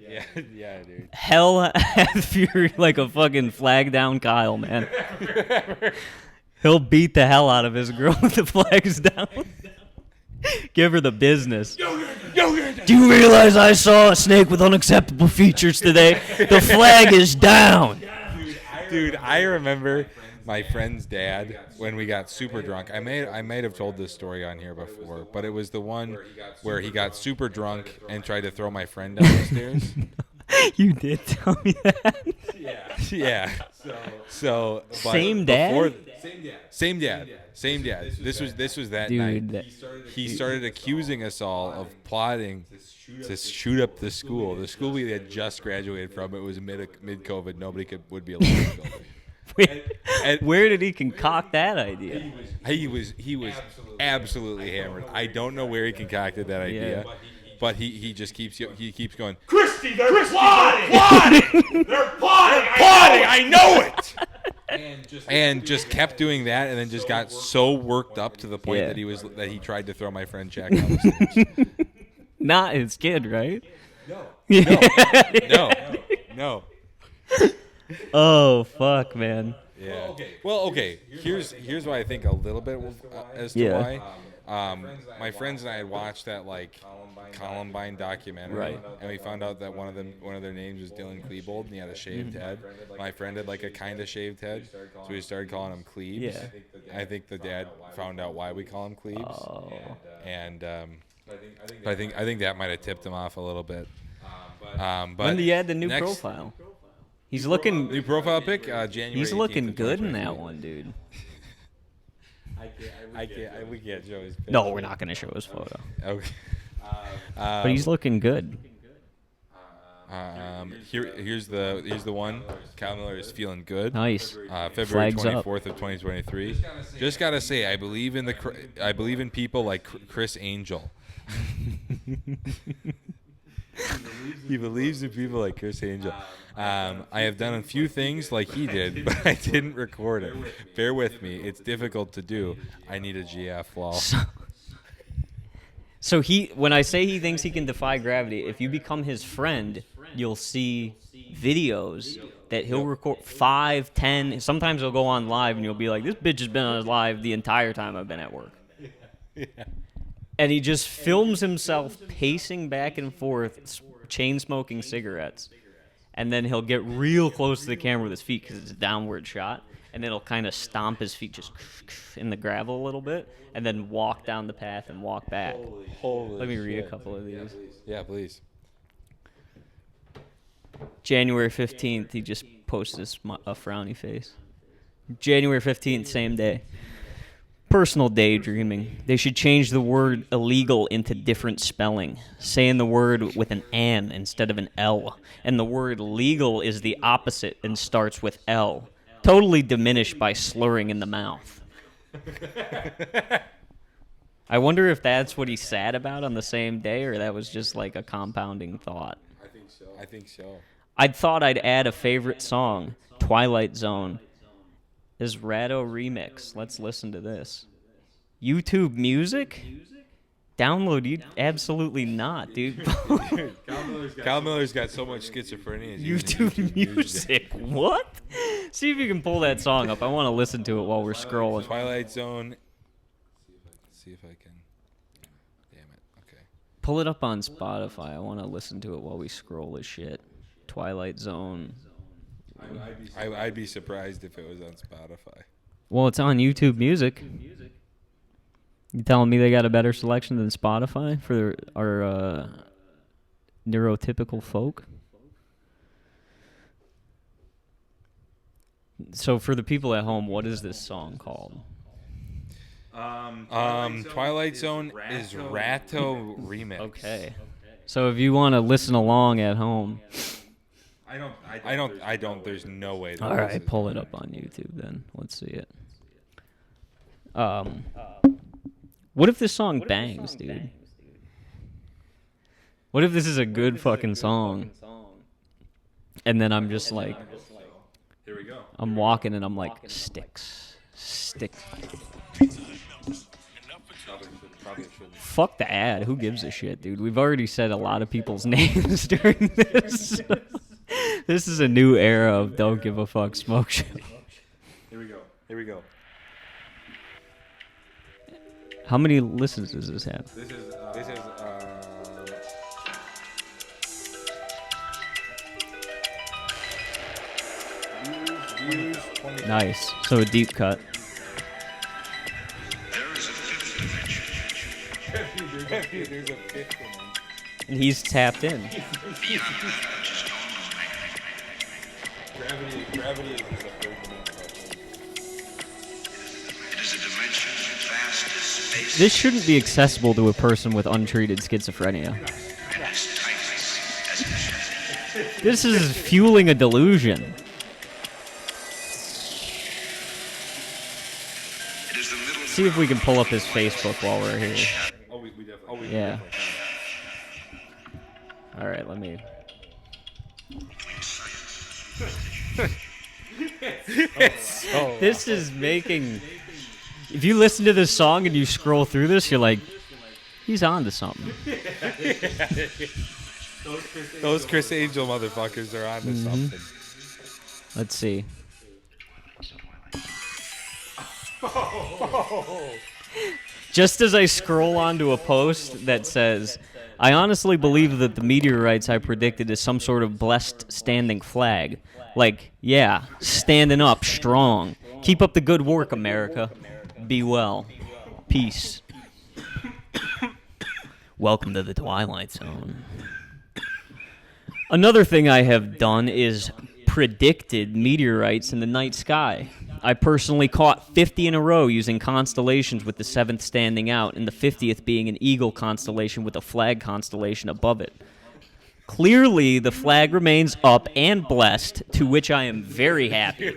Yeah, dude. Hell hath fury like a fucking flag down Kyle, man. He'll beat the hell out of his girl with the flags down. Give her the business. Do you realize I saw a snake with unacceptable features today? The flag is down. Dude, I remember my friend's dad when we got super drunk. I might have told this story on here before, but it was the one where he got super drunk and tried to throw my friend down the stairs. You did tell me that. Yeah. So Same dad? Same dad. This was that Dude, night. He started accusing us all of plotting to shoot up the school. The school we had just graduated from. It was mid COVID. Nobody would be allowed to go. Wait, where did he concoct that idea? He was absolutely hammered. I don't know where he concocted that idea, but he just keeps going. Christy, they're plotting! They're plotting! I know it! And just kept doing that, and then just got so worked up to the point that he tried to throw my friend Jack down the stairs. Not his kid, right? No. Oh fuck, man. Yeah. Well, okay. Here's why I think a little bit as to why. My friends and I had watched that Columbine documentary, Right. and we found out that one of their names was Dylan Klebold, and he had a shaved head. My friend had a kind of shaved head, so we started calling him Klebes. Yeah. I think the dad found out why we call him Klebes, Oh. and I think that might have tipped him off a little bit. But When did you add the new next- profile? He's looking. New profile pic, January. He's 18th looking of good in 2023. that one, dude. We can't show his picture. No, we're not gonna show his photo. Okay. But he's looking good. Here's the one. Cal Miller is feeling good. Nice. February Flags up. 24th of 2023. Just gotta say, I believe in people like Chris Angel. He believes in people like Chris Angel. I have done a few things like he did, but I didn't record it. Bear with me. It's difficult to do. I need a GF lol. So when I say he thinks he can defy gravity, if you become his friend, you'll see videos that he'll record 5, 10. Sometimes he'll go on live and you'll be like, this bitch has been on live the entire time I've been at work. And he just films himself pacing back and forth, chain smoking cigarettes. And then he'll get real close to the camera with his feet because it's a downward shot. And then he'll kind of stomp his feet just in the gravel a little bit. And then walk down the path and walk back. Holy Let me read a shit. couple of these. Yeah, please. January 15th, he just posted a frowny face. January 15th, same day. Personal daydreaming. They should change the word illegal into different spelling. Saying the word with an N instead of an L. And the word legal is the opposite and starts with L. Totally diminished by slurring in the mouth. I wonder if that's what he's sad about on the same day, or that was just like a compounding thought. I think so. I thought I'd add a favorite song, Twilight Zone. is Ratto Remix. Let's listen to this. YouTube Music? Download you? Absolutely not, dude. Kyle Miller's got so much schizophrenia. He's using YouTube Music. What? See if you can pull that song up. I want to listen to it while we're scrolling. Twilight Zone. See if I can. Damn it. Okay. Pull it up on Spotify. I want to listen to it while we scroll this shit. Twilight Zone. I'd be surprised if it was on Spotify. Well, it's on YouTube Music. You telling me they got a better selection than Spotify for our neurotypical folk? So for the people at home, what is this song called? Twilight Zone is Ratto Remix. Okay. So if you want to listen along at home, I don't. There's no way. all right, pull it up on YouTube then. Let's see it. What if this song bangs, dude? What if this is a good fucking song? And then I'm just like, Here we go. I'm walking and I'm like, sticks. Probably shouldn't. Fuck the ad. Who gives a shit, dude? We've already said a lot of people's names during this. This is a new era of don't give a fuck smoke show. Here we go. How many listens does this have? This is views 20. Nice. So a deep cut. There's a fifth one. And he's tapped in. Gravity is the third dimension. This shouldn't be accessible to a person with untreated schizophrenia. This is fueling a delusion. See if we can pull up his Facebook while we're here. We definitely. Yeah. All right, let me. This is making. If you listen to this song and you scroll through this, you're like, he's on to something. Those Chris Angel motherfuckers are on to something. Let's see. Just as I scroll onto a post that says, I honestly believe that the meteorites I predicted is some sort of blessed standing flag. Like, yeah, standing up, strong. Keep up the good work, America. Be well. Peace. Welcome to the Twilight Zone. Another thing I have done is predicted meteorites in the night sky. I personally caught 50 in a row using constellations with the 7th standing out and the 50th being an eagle constellation with a flag constellation above it. Clearly, the flag remains up and blessed, to which I am very happy.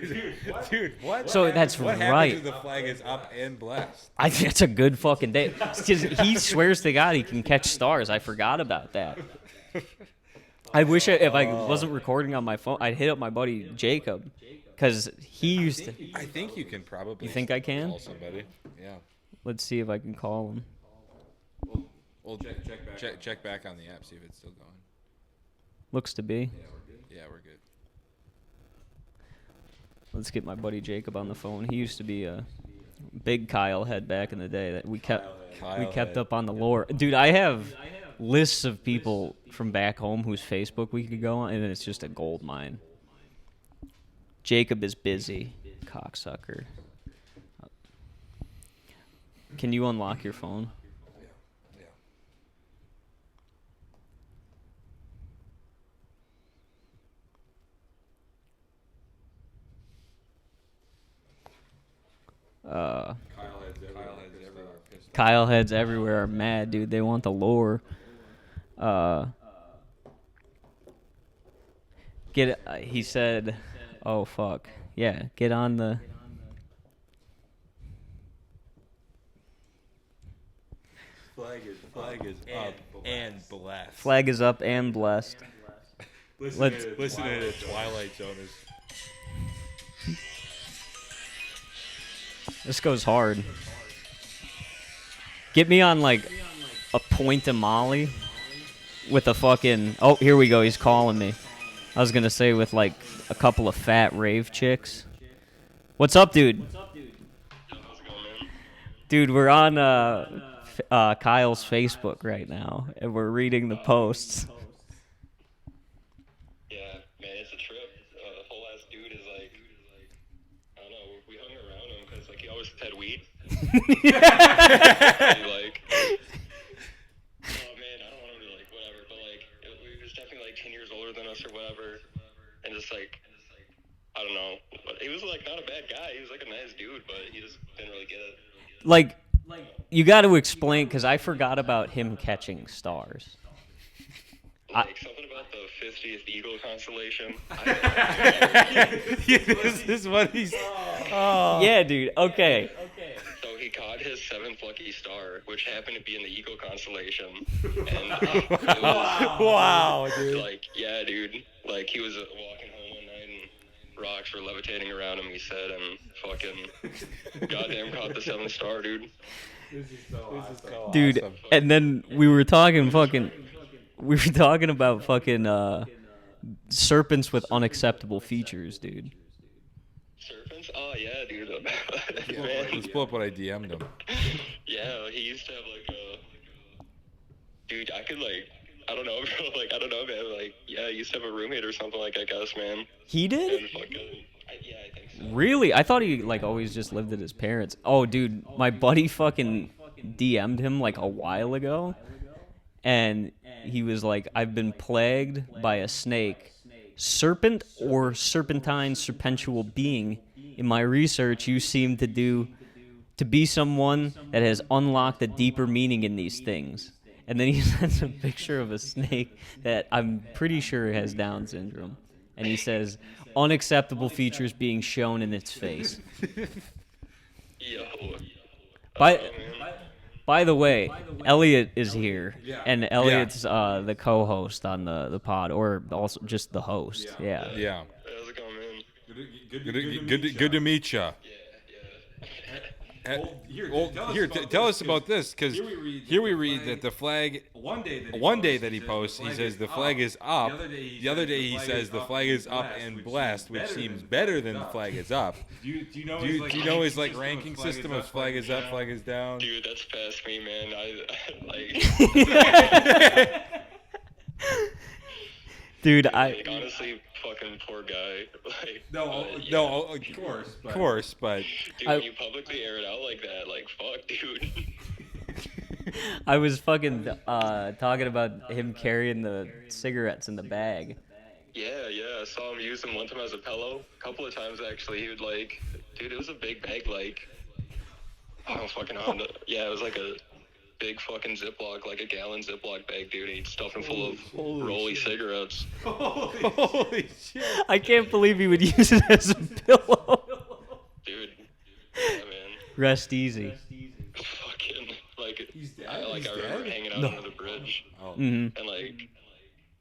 Dude, what? So that's what right. happens if the flag is up and blessed? I think that's a good fucking day. 'Cause he swears to God he can catch stars. I forgot about that. I wish if I wasn't recording on my phone, I'd hit up my buddy Jacob. Because he used to... I think you can probably. You think I can? Call somebody. Yeah. Let's see if I can call him. Well, check back on the app, see if it's still going. Looks to be. Yeah, we're good. Let's get my buddy Jacob on the phone. He used to be a big Kyle head back in the day that we kept up on the lore. Dude, I have lists of people from back home whose Facebook we could go on, and it's just a gold mine. Jacob is busy, cocksucker. Can you unlock your phone? Kyle heads everywhere are mad, dude. They want the lore. He said, oh, fuck. Yeah, get on the... Flag is up and blessed. Flag is up and blessed. Listen to the Twilight Zone. This goes hard. Get me on like a point to Molly with a fucking. Oh, here we go. He's calling me. I was gonna say with like a couple of fat rave chicks. What's up, dude? Dude, we're on Kyle's Facebook right now, and we're reading the posts. Yeah, man, it's a trip. The whole ass dude is like, I don't know. We hung around him because like he always had weed. He, like, oh man, I don't want him to like whatever, but like he was definitely like 10 years older than us or whatever, and just like I don't know. But he was like not a bad guy. He was like a nice dude, but he just didn't really get it. Like, you got to explain because I forgot about him catching stars. Like something about the 50th Eagle constellation. This is what he's. Oh. Yeah, dude. Okay. So he caught his 7th lucky star, which happened to be in the Eagle constellation. And it was, Wow, dude. like, yeah, dude. Like, he was walking home one night and rocks were levitating around him, he said, and fucking goddamn caught the 7th star, dude. This is so Dude, awesome. and then we were talking about fucking serpents with unacceptable features, dude. Serpents? Oh, yeah, dude. Yeah, Man. let's pull up what I DM'd him. Yeah, he used to have like a. Dude, I could like. I don't know, bro. Like, I don't know, man. Like, yeah, I used to have a roommate or something, like, I guess, man. He did? And fucking. Yeah, I think so. Really? I thought he like always just lived at his parents. Oh, dude, my buddy fucking DM'd him like a while ago, and he was like, "I've been plagued by a snake, serpent or serpentine serpentual being. In my research, you seem to be someone that has unlocked a deeper meaning in these things." And then he sends a picture of a snake that I'm pretty sure has Down syndrome, and he says, "Unacceptable features being shown in its face." Yo. By the way, Elliot is here, and Elliot's the co-host on the pod, or also just the host. Yeah. Yeah. How's it going, man? Good to meet ya. Tell us about this, because here we read that the flag. One day that he posts, he says the flag is up. The other day he says the flag is up and blessed, which seems better than the flag is up. Do you know his like ranking system of flag is up, flag is down? Dude, that's past me, man. I like. Dude, Like, honestly, fucking poor guy. Like, Of course, but dude, when you publicly air it out like that, like, fuck, dude. I was fucking talking about him carrying the cigarettes in the bag. Yeah, I saw him use them one time as a pillow. A couple of times, actually. He would, like, dude, it was a big bag, like, I don't fucking know. Yeah, it was like a big fucking Ziploc, like a gallon Ziploc bag, dude. He'd stuff him full of rolly cigarettes. holy shit! I can't believe he would use it as a pillow. Dude, yeah, man. Rest easy. Fucking, like, I He's remember dead? hanging out under the bridge, Oh. Mm-hmm. and, like,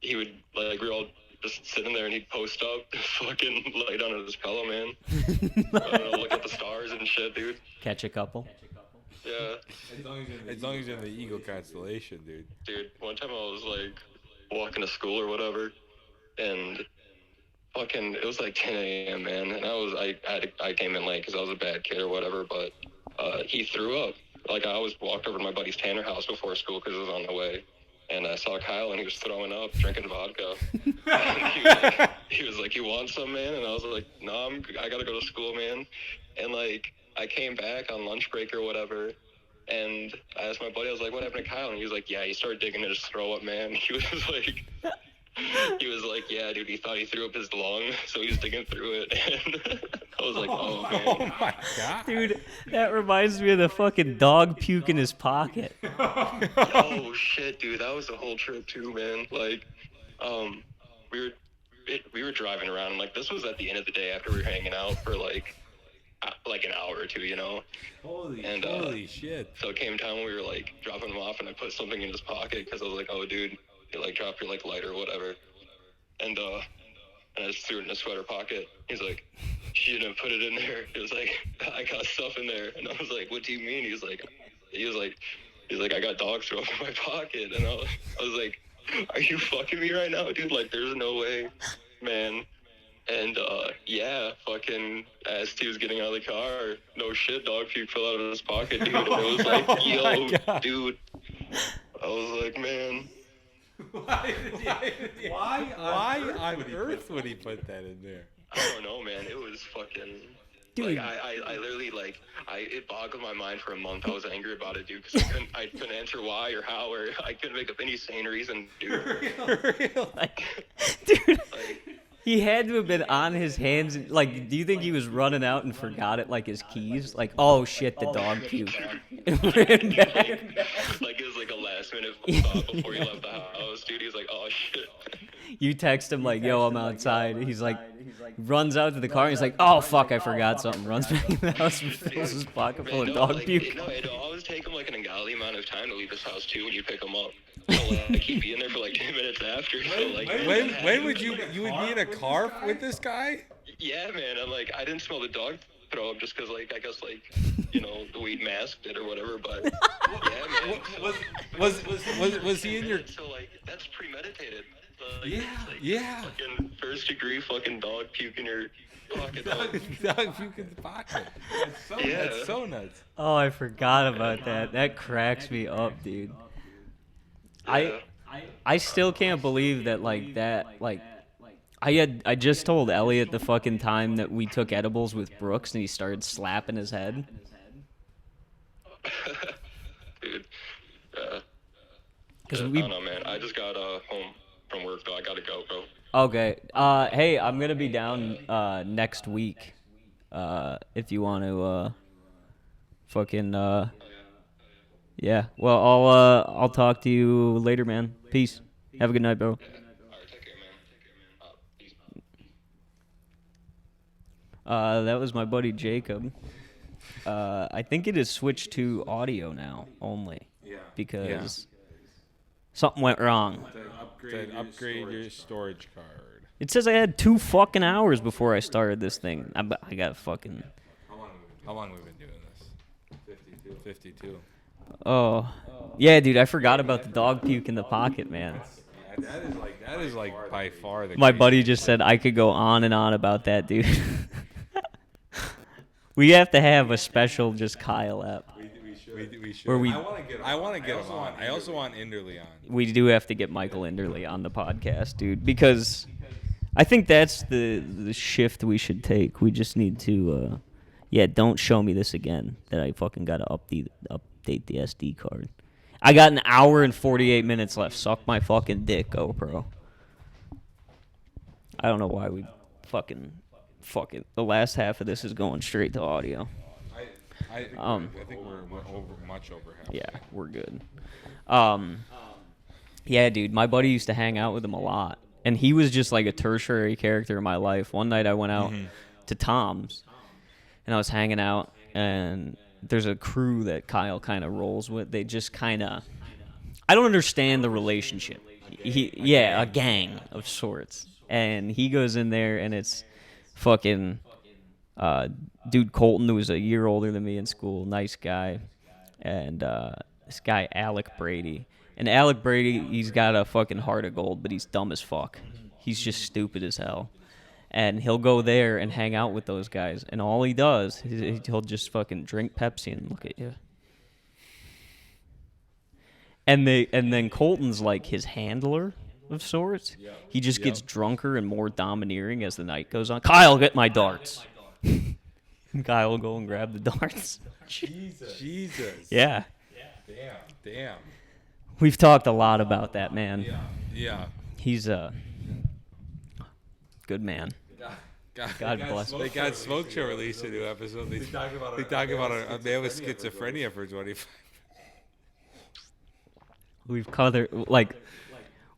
he would, like, we were all just sitting there, and he'd post up, fucking lay down on his pillow, man. I don't know, look at the stars and shit, dude. Catch a couple. Yeah. As long as you're in the Eagle constellation, dude. Dude, one time I was, like, walking to school or whatever, and fucking, it was like 10 a.m., man, and I came in late because I was a bad kid or whatever, but he threw up. Like, I always walked over to my buddy's Tanner house before school because it was on the way, and I saw Kyle, and he was throwing up, drinking vodka. And he was like, "You want some, man?" And I was like, "No, I gotta go to school, man." And, like, I came back on lunch break or whatever, and I asked my buddy, I was like, "What happened to Kyle?" And he was like, "Yeah, he started digging in his throw up, man." He was like, "Yeah, dude, he thought he threw up his lung, so he was digging through it." And I was like, "Oh, man." Oh my god, Dude, that reminds me of the fucking dog puke in his pocket. Oh, shit, dude, that was the whole trip, too, man. Like, we were driving around, and, like, this was at the end of the day after we were hanging out for, like an hour or two, you know? holy shit! So it came time when we were, like, dropping him off, and I put something in his pocket, because I was like, "Oh, dude, you, like, drop your, like, lighter or whatever." And I just threw it in his sweater pocket. He's like, she didn't put it in there. It was like, I got stuff in there. And I was like, what do you mean? He's like, I got dog throw up in my pocket. And I was like, are you fucking me right now, dude? Like, there's no way, man. And, yeah, fucking, as he was getting out of the car, no shit, dog puke fell out of his pocket, dude. And it was like, yo, dude. I was like, man. Why on earth would he put that in there? I don't know, man. It was fucking... Dude. Like, I literally, like, it boggled my mind for a month. I was angry about it, dude, because I couldn't answer why or how, or I couldn't make up any sane reason, dude. Like, dude, Like, he had to have been on his hands. Like, do you think he was running out and forgot it, like his keys? Like, oh shit, the dog puked. And ran back. like, it was like a last minute thought before he left the house, dude. He was like, oh shit. You text him like, yo, I'm outside. He's like, runs out to the car. And he's like, oh fuck, I forgot something. Runs back in the house and fills his pocket full of dog puke. It'd always take him like an ungodly amount of time to leave his house too when you pick him up. So, like, he'd be in there for like 10 minutes after. So, like, When would you would be in a car with this guy? Yeah, man. I'm like, I didn't smell the dog throw up just because, like, I guess, like, you know, the weed masked it or whatever. But yeah, man. Was he in your? So, like, that's premeditated. Yeah. Fucking first degree fucking dog puke in your pocket. Dog puke in the pocket. That's so nuts. Oh, I forgot about that. That cracks me up, dude. Yeah. I still can't believe that, like, I just told Elliot the fucking time that we took edibles with Brooks and he started slapping his head. Dude. Cause I don't know, man. I just got home from work, though. I gotta go, bro. Okay. Hey, I'm gonna be down next week. If you want to fucking yeah. Well, I'll talk to you later, man. Peace. Have a good night, bro. All right, take care, man. Peace. That was my buddy Jacob. I think it is switched to audio now only. Yeah. Because something went wrong. Upgrade your storage card. It says I had 2 fucking hours before I started this thing. I got fucking... How long have we been doing this? 52. Oh. Yeah, dude, I forgot about the dog puke in the pocket, man. That is like by far the. My buddy just said I could go on and on about that, dude. We have to have a special just Kyle app. We should. Where we- I want to get him on. I also want Inderly on. We do have to get Michael Enderle on the podcast, dude, because I think that's the shift we should take. We just need to, don't show me this again, that I fucking got to update the SD card. I got an hour and 48 minutes left. Suck my fucking dick, GoPro. I don't know why we fucking the last half of this is going straight to audio. I think we're much over half. Yeah, we're good. Yeah, dude, my buddy used to hang out with him a lot, and he was just like a tertiary character in my life. One night I went out to Tom's, and I was hanging out, and there's a crew that Kyle kind of rolls with. They just kind of, I don't understand the relationship. A gang of sorts, and he goes in there, and it's fucking dude Colton, who was a year older than me in school, nice guy, and this guy Alec Brady. And Alec Brady, he's got a fucking heart of gold, but he's dumb as fuck. He's just stupid as hell. And he'll go there and hang out with those guys, and all he does is he'll just fucking drink Pepsi and look at you. And then Colton's like his handler of sorts. He just gets drunker and more domineering as the night goes on. Kyle, get my darts. And Kyle will go and grab the darts. Jesus. Yeah. Damn. We've talked a lot about that, man. Yeah. He's a good man. God bless him. They got Smoke Show released a new episode. They talk about a man with schizophrenia for 25. We've covered, like,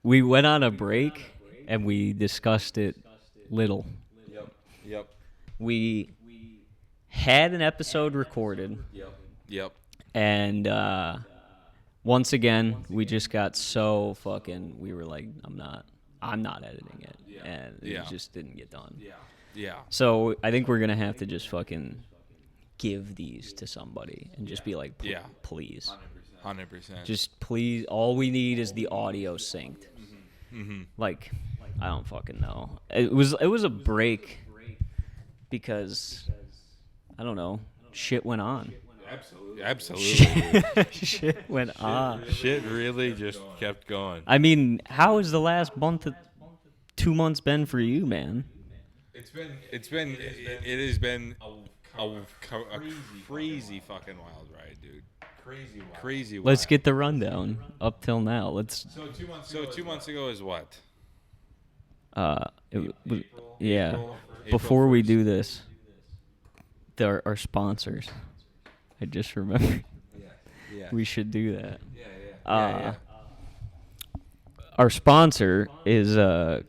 we went on a break and we discussed it little. Yep. We had an episode recorded. Yep. And once again, we just got so fucking, we were like, I'm not editing it. And it just didn't get done. Yeah. So I think we're gonna have to just fucking give these to somebody and just be like, Yeah. please, 100%. just please. All we need is the audio synced. Mm-hmm. Like, I don't fucking know. It was a break because I don't know. Shit went on. Absolutely. Shit went on. Shit really just kept going. I mean, how has the last 2 months been for you, man? It has been a crazy fucking wild ride, dude. Crazy wild. Let's get the rundown up till now. Let's. So 2 months ago is what? Yeah. April Before we 1st. do this, our sponsors. I just remembered. Yeah. We should do that. Yeah. Our sponsor is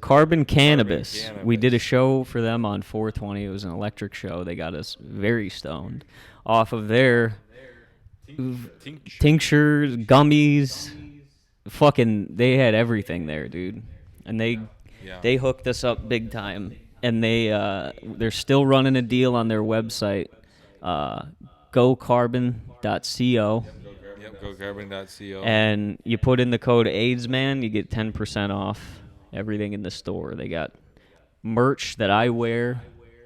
Carbon Cannabis. Cannabis. We did a show for them on 420. It was an electric show. They got us very stoned off of their tinctures, gummies. Fucking, they had everything there, dude. And they hooked us up big time. And they're still running a deal on their website, gocarbon.co. Yep, gocarbon.co. And you put in the code AIDSMAN, you get 10% off everything in the store. They got merch that I wear.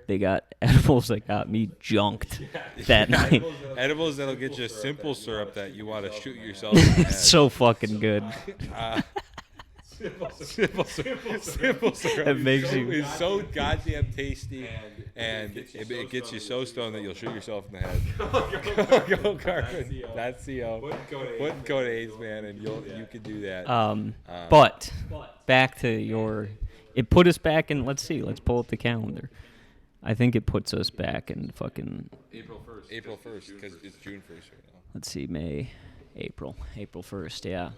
They got edibles that got me junked that night. Edibles that'll get you simple syrup that you want to shoot yourself in the head. So fucking good. Simple syrup. It makes you. It's so goddamn tasty, and it gets you so stoned that you'll shoot yourself in the head. Go carbon.co. Put code AIDS, man, and you can do that. But back to your. It put us back in. Let's see. Let's pull up the calendar. I think it puts us back in fucking April 1st, because it's June 1st right now. Let's see, April 1st, yeah.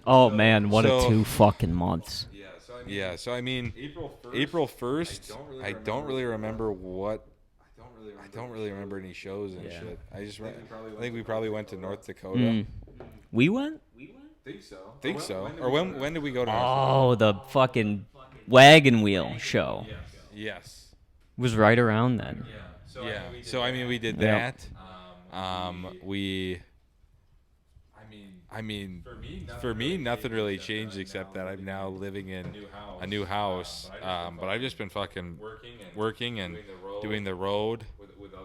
Oh man, what a 2 fucking months. Yeah, so I mean, April 1st, I don't really remember any shows and shit. I think we probably went to North Dakota. We went? Think so. Or when did we go to North Dakota? Oh, the fucking wagon wheel show. Yes. Was right around then. Yeah. So I mean, we did Yeah. that. I mean, for me, nothing really changed except that I'm now living in a new house. But I've just been fucking working and doing the road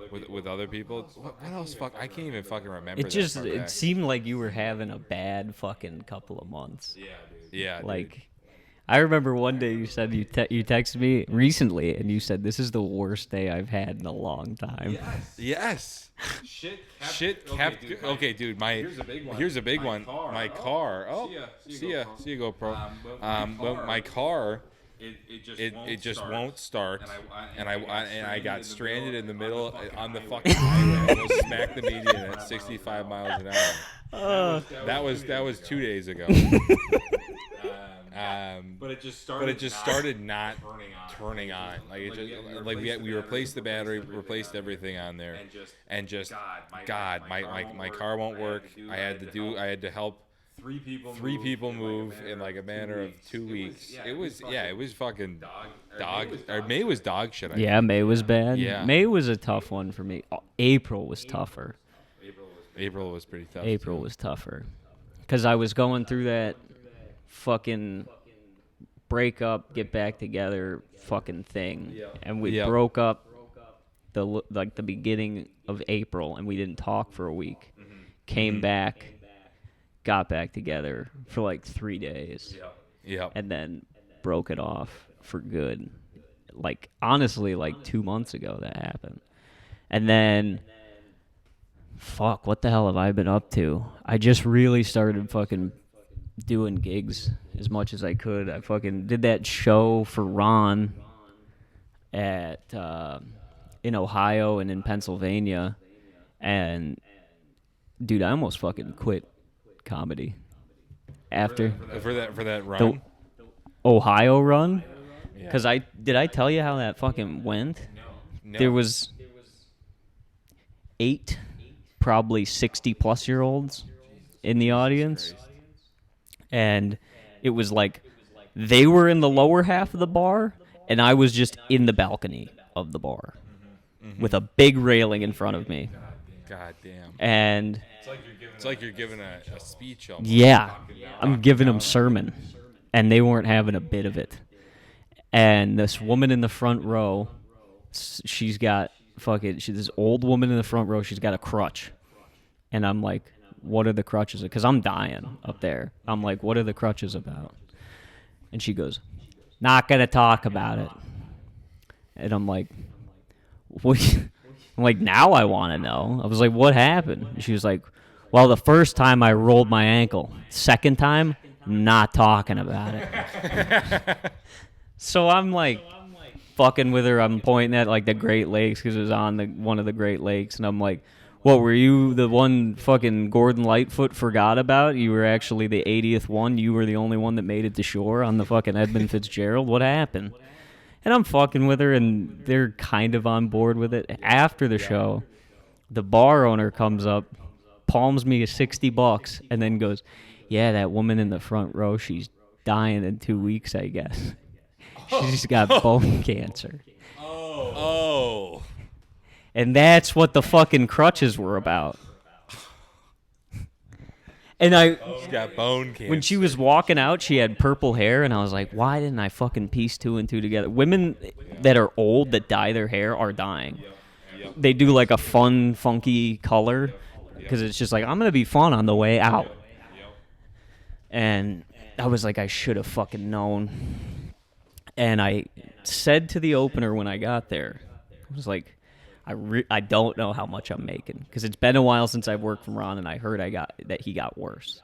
with other people. What else? Fuck, I can't even fucking remember. It seemed like you were having a bad fucking couple of months. Yeah, dude. Like, I remember one day you said you texted me recently and you said this is the worst day I've had in a long time. Yes. Shit kept. Okay, dude. Here's a big one. My car. Oh, see ya, GoPro. But my car. It just won't start, and I got stranded in the middle on the fucking highway. I almost smacked the median at 65 miles an hour. That was 2 days ago. But it just started not turning on. Like we replaced the battery, replaced everything on there, and just God, my car won't work. I had to help three people move in like a matter of 2 weeks. It was fucking dog. Or May was dog shit. Yeah, May was bad. Yeah. May was a tough one for me. April was tougher. April was pretty tough. April was tougher. Because I was going through that fucking break up, get back together fucking thing. And we broke up the beginning of April, and we didn't talk for a week. Came back, got back together for like 3 days. Yep. And then broke it off for good. Like, honestly, like 2 months ago that happened. And then, fuck, what the hell have I been up to? I just really started fucking doing gigs as much as I could. I fucking did that show for Ron at in Ohio and in Pennsylvania. And, dude, I almost fucking quit comedy after For that run. the Ohio run, because did I tell you how that fucking went? No. There was 8 probably 60-plus-year-olds in the audience, and it was like they were in the lower half of the bar and I was just in the balcony, of the bar with a big railing in front of me. God damn. And It's like you're giving a speech almost. yeah, I'm giving them sermon, and they weren't having a bit of it. And this woman in the front row, she's got she's this old woman in the front row. She's got a crutch, and I'm like, "What are the crutches?" Because I'm dying up there. I'm like, "What are the crutches about?" And she goes, "Not gonna talk about it." And I'm like, "What?" I'm like, "Now I want to know." I was like, "What happened?" And she was like, "Well, the first time I rolled my ankle. Second time, not talking about it." So I'm like fucking with her. I'm pointing at like the Great Lakes because it was on one of the Great Lakes, and I'm like, "What, were you the one fucking Gordon Lightfoot forgot about? You were actually the 80th one. You were the only one that made it to shore on the fucking Edmund Fitzgerald. What happened?" And I'm fucking with her, and they're kind of on board with it. After the show, the bar owner comes up, palms me $60, and then goes, "Yeah, that woman in the front row, she's dying in 2 weeks, I guess. She's got bone cancer." Oh. And that's what the fucking crutches were about. And She's got bone cancer. when she was walking out, she had purple hair, and I was like, why didn't I fucking piece two and two together? Women that are old that dye their hair are dying. They do like a fun, funky color because it's just like, I'm going to be fun on the way out. And I was like, I should have fucking known. And I said to the opener when I got there, I was like, I don't know how much I'm making because it's been a while since I've worked from Ron, and I heard that he got worse.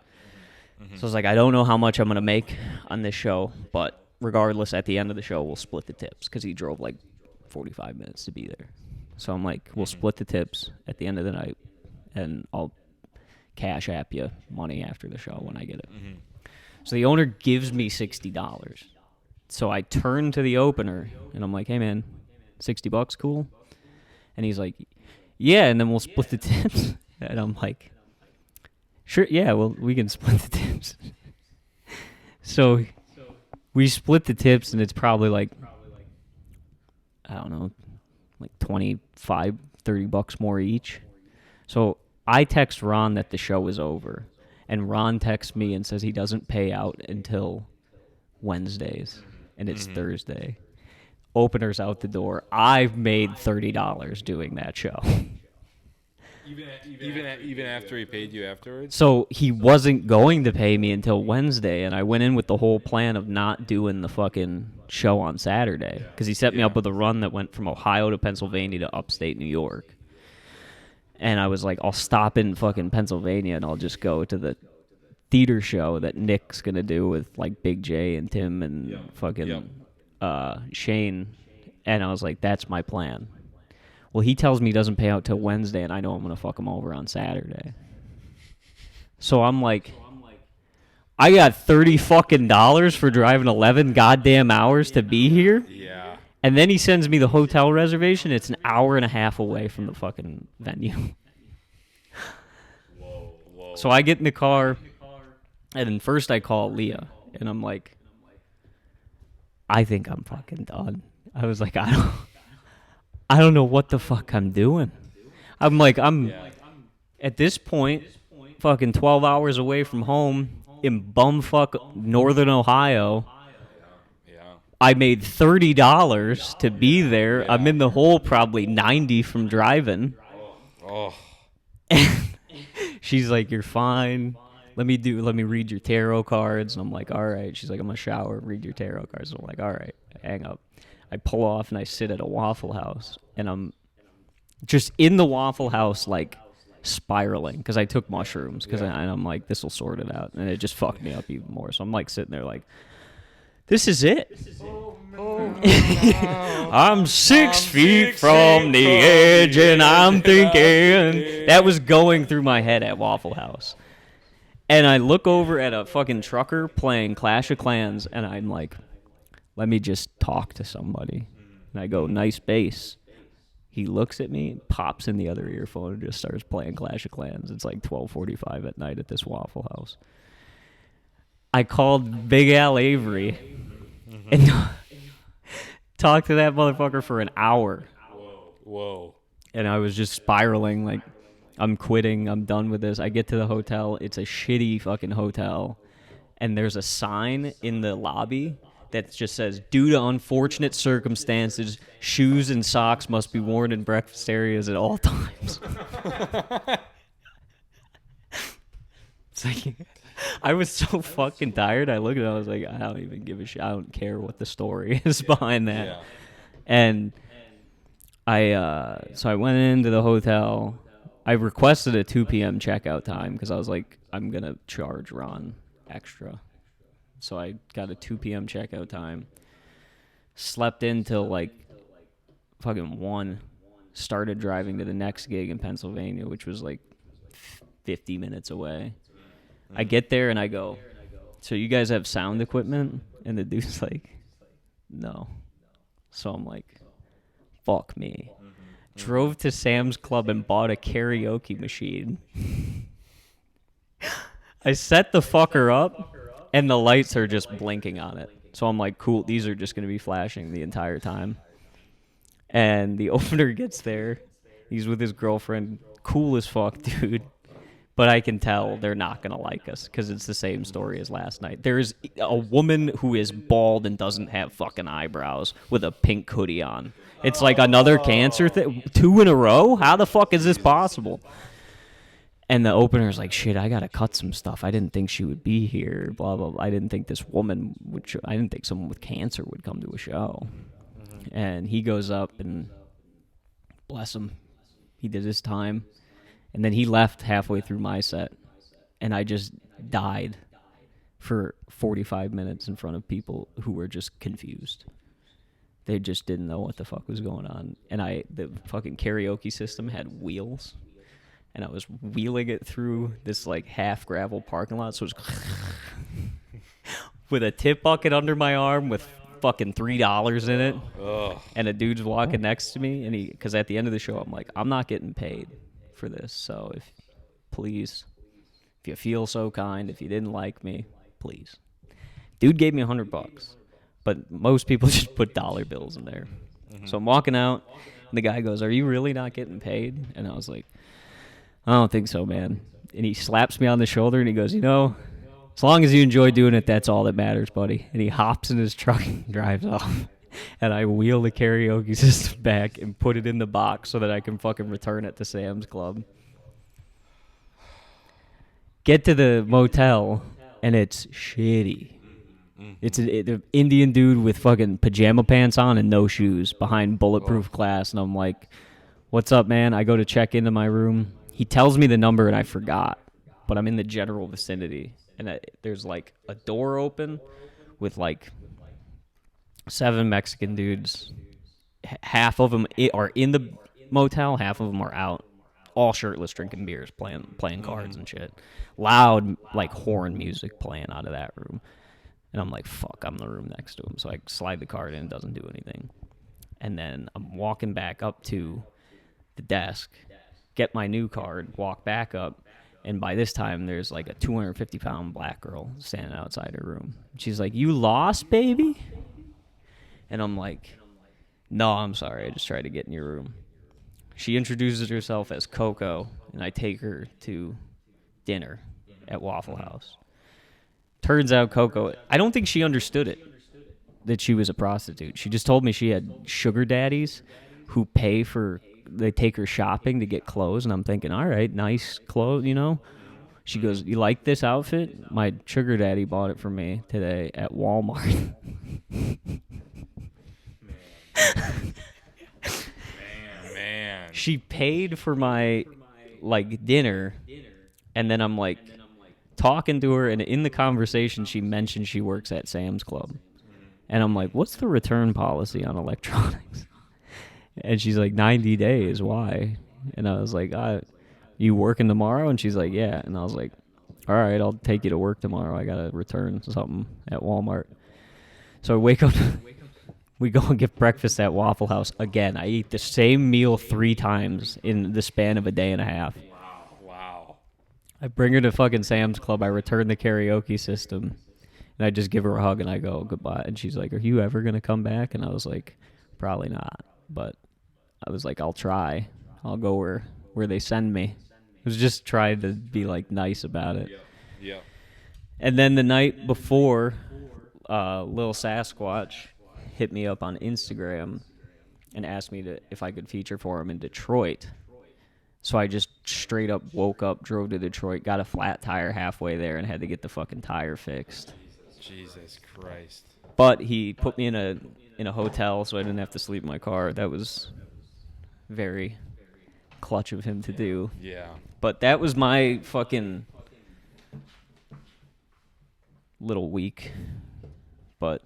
So I was like, I don't know how much I'm going to make on this show, but regardless, at the end of the show, we'll split the tips because he drove like 45 minutes to be there. So I'm like, we'll split the tips at the end of the night, and I'll cash app you money after the show when I get it. So the owner gives me $60. So I turn to the opener, and I'm like, hey, man, $60 cool? And he's like, yeah, and then we'll split the tips. And I'm like, sure, yeah, well, we can split the tips. So we split the tips, and it's probably like, I don't know, like $25, $30 more each. So I text Ron that the show is over, and Ron texts me and says he doesn't pay out until Wednesdays, and it's Thursday. Openers out the door. I've made $30 doing that show. Even after he paid you afterwards? So he wasn't going to pay me until Wednesday, and I went in with the whole plan of not doing the fucking show on Saturday because he set me up with a run that went from Ohio to Pennsylvania to upstate New York. And I was like, I'll stop in fucking Pennsylvania and I'll just go to the theater show that Nick's going to do with like Big J and Tim and Shane. And I was like, that's my plan. Well, he tells me he doesn't pay out till Wednesday, and I know I'm going to fuck him over on Saturday. So I'm like, I got $30 fucking dollars for driving 11 goddamn hours to be here? Yeah. And then he sends me the hotel reservation. It's an hour and a half away from the fucking venue. Whoa. So I get in the car, and then first I call Leah, and I'm like, I think I'm fucking done. I was like, I don't know what the fuck I'm doing. I'm like, at this point, fucking 12 hours away from home in bumfuck Northern Ohio. Yeah. I made $30 to be there. I'm in the hole probably 90 from driving. Oh. She's like, you're fine. Let me read your tarot cards. And I'm like, all right. She's like, I'm going to shower, read your tarot cards. So I'm like, all right. I hang up. I pull off and I sit at a Waffle House. And I'm just in the Waffle House, like, spiraling because I took mushrooms because I'm like, this will sort it out. And it just fucked me up even more. So I'm like sitting there like, this is it. I'm 6 feet from the edge and I'm thinking. That was going through my head at Waffle House. And I look over at a fucking trucker playing Clash of Clans, and I'm like, let me just talk to somebody. And I go, nice bass. He looks at me, pops in the other earphone, and just starts playing Clash of Clans. It's like 12:45 at night at this Waffle House. I called Big Al Avery and Talked to that motherfucker for an hour. Whoa. And I was just spiraling like, I'm quitting. I'm done with this. I get to the hotel. It's a shitty fucking hotel. And there's a sign in the lobby that just says, due to unfortunate circumstances, shoes and socks must be worn in breakfast areas at all times. It's like, I was so fucking tired. I looked at it, I was like, I don't even give a shit. I don't care what the story is behind that. Yeah. And so I went into the hotel. I requested a 2 p.m. checkout time because I was like, I'm going to charge Ron extra. So I got a 2 p.m. checkout time. Slept in till like fucking 1. Started driving to the next gig in Pennsylvania, which was like 50 minutes away. I get there and I go, so you guys have sound equipment? And the dude's like, no. So I'm like, fuck me. Drove to Sam's Club and bought a karaoke machine. I set the fucker up, and the lights are just blinking on it. So I'm like, cool, these are just going to be flashing the entire time. And the opener gets there. He's with his girlfriend. Cool as fuck, dude. But I can tell they're not going to like us because it's the same story as last night. There's a woman who is bald and doesn't have fucking eyebrows with a pink hoodie on. It's like another cancer thing. 2 in a row? How the fuck is this possible? And the opener's like, shit, I got to cut some stuff. I didn't think she would be here, blah, blah, blah. I didn't think this woman would I didn't think someone with cancer would come to a show. And he goes up and bless him. He did his time. And then he left halfway through my set, and I just died for 45 minutes in front of people who were just confused. They just didn't know what the fuck was going on. And the fucking karaoke system had wheels, and I was wheeling it through this like half gravel parking lot, so it was with a tip bucket under my arm with fucking $3 in it. Ugh. And a dude's walking next to me, and because at the end of the show, I'm like, I'm not getting paid for this, so if you feel so kind, if you didn't like me, please. Dude gave me $100, but most people just put dollar bills in there. So I'm walking out, and the guy goes, are you really not getting paid? And I was like, I don't think so, man. And he slaps me on the shoulder, and he goes, as long as you enjoy doing it, that's all that matters, buddy. And he hops in his truck and drives off. And I wheel the karaoke system back and put it in the box so that I can fucking return it to Sam's Club. Get to the motel, and it's shitty. It's an Indian dude with fucking pajama pants on and no shoes behind bulletproof glass. And I'm like, what's up, man? I go to check into my room. He tells me the number, and I forgot. But I'm in the general vicinity. And there's like a door open with like 7 Mexican dudes. Half of them are in the motel, half of them are out, all shirtless, drinking beers, playing cards and shit. Loud, like horn music playing out of that room. And I'm like, fuck, I'm in the room next to him. So I slide the card in, doesn't do anything. And then I'm walking back up to the desk, get my new card, walk back up. And by this time, there's like a 250-pound black girl standing outside her room. She's like, you lost, baby? And I'm like, no, I'm sorry. I just tried to get in your room. She introduces herself as Coco, and I take her to dinner at Waffle House. Turns out Coco, I don't think she understood it, that she was a prostitute. She just told me she had sugar daddies who they take her shopping to get clothes, and I'm thinking, all right, nice clothes, She goes, you like this outfit? My sugar daddy bought it for me today at Walmart. Man. She paid for my dinner, and then I'm like talking to her, and in the conversation she mentioned she works at Sam's Club. And I'm like, what's the return policy on electronics? And she's like, 90 days. Why? And I was like, you working tomorrow? And she's like, yeah. And I was like, all right, I'll take you to work tomorrow. I got to return something at Walmart. So I wake up. We go and get breakfast at Waffle House again. I eat the same meal 3 times in the span of a day and a half. Wow. I bring her to fucking Sam's Club. I return the karaoke system. And I just give her a hug and I go, goodbye. And she's like, are you ever going to come back? And I was like, probably not. But I was like, I'll try. I'll go where they send me. I was just trying to be like nice about it. Yeah. And then the night before, Lil Sasquatch hit me up on Instagram and asked me if I could feature for him in Detroit. So I just straight up woke up, drove to Detroit, got a flat tire halfway there, and had to get the fucking tire fixed. Jesus Christ. But he put me in a hotel, so I didn't have to sleep in my car. That was very clutch of him to do. Yeah. But that was my fucking little week. But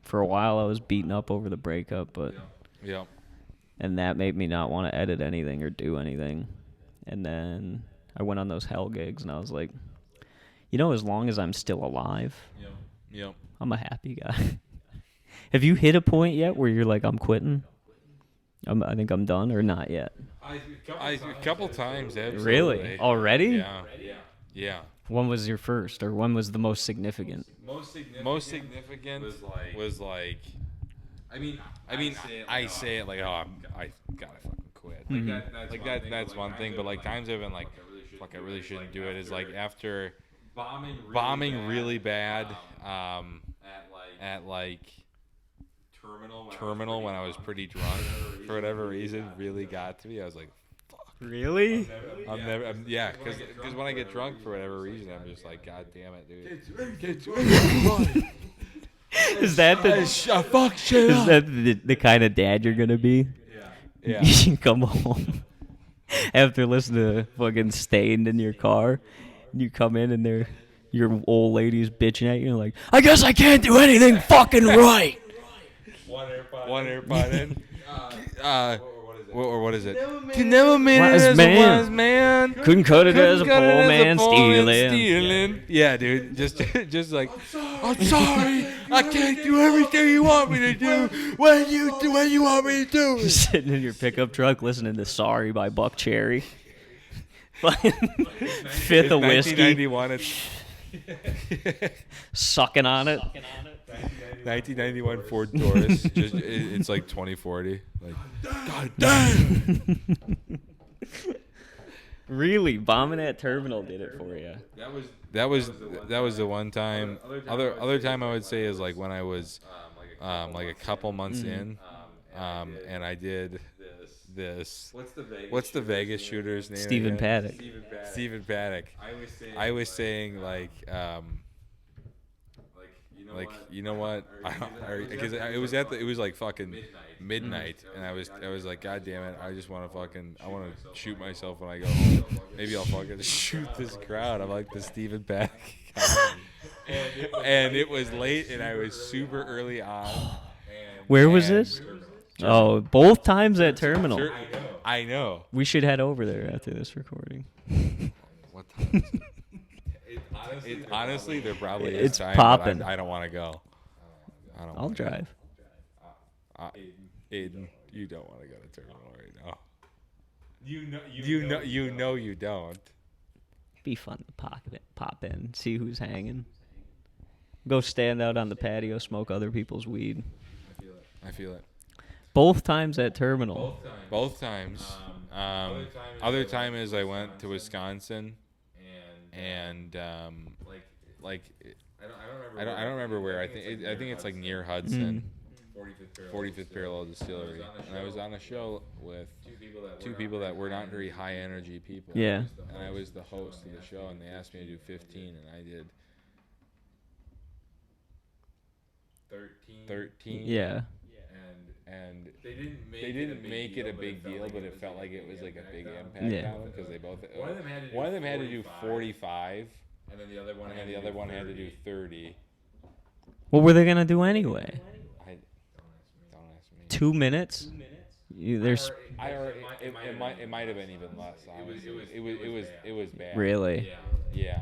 for a while, I was beaten up over the breakup, but Yeah. and that made me not want to edit anything or do anything. And then I went on those hell gigs, and I was like, as long as I'm still alive, Yep. I'm a happy guy. Have you hit a point yet where you're like, I'm quitting? I think I'm done, or not yet? A couple times, absolutely. Really? Already? Yeah. Yeah. When was your first, or when was the most significant? Most significant was like, I mean, I say it like, oh, I gotta fucking quit. Like that's one thing, but like times I've been like, fuck, I really shouldn't do it. Is like after bombing really bad, at like terminal when I was pretty drunk for whatever reason, really got to me. I was like, Really? because when I get drunk for whatever reason, I'm just like, God damn it, dude. Is that Fuck shit is up. that the kind of dad you're gonna be? Yeah. You come home after listening to fucking Stained in your car, and you come in and your old lady's bitching at you, and like, I guess I can't do anything fucking right. One AirPod in. What is it? Can never made it Wise as man. a wise man. Couldn't cut it as a Couldn't poor cut it man as a poor man stealing. Yeah, dude. Just like, I'm sorry. I can't do everything you want me to do when you want me to do it. Sitting in your pickup truck listening to Sorry by Buck Cherry. Fifth of whiskey. 1991. Sucking on it. 1991 Ford Taurus. It's like 2040. Like, God damn. Really, bombing at terminal did it for you. That was the one time. Other time I would say is like when I was like a couple months in, and I did this. What's the Vegas shooter's name? Stephen again? Paddock. Stephen Paddock. I was saying like you know what? Because it was like fucking midnight, and I was like, God damn it! I want to shoot myself when I go home. Maybe I'll fucking shoot this crowd. I'm like the Stephen Paddock guy. And it was late, and I was super early on. Where was this? Oh, both times at terminal. I know. We should head over there after this recording. What time is it? Honestly, there probably is It's time, popping. but I don't want to go. I'll drive. Aiden, you don't want to go to terminal right now. You know you don't. Be fun to pop in, see who's hanging. Go stand out on the patio, smoke other people's weed. I feel it. Both times at terminal. Both times. Other time is I went to Wisconsin, and like I don't remember where. I think it's like near Hudson. 45th Parallel Distillery, and I was on a show with two people that were not very high energy people. Yeah. And I was the host of the show, and they asked me to do 15, and I did 13. Yeah. And they didn't make it a big deal, but it felt like it was like a big impact on them because they both. One of them had to do 45, and then the other one had to do 30. What were they gonna do anyway? Don't ask me. 2 minutes? There's It might have been even less. Honestly. It was bad. really. Yeah.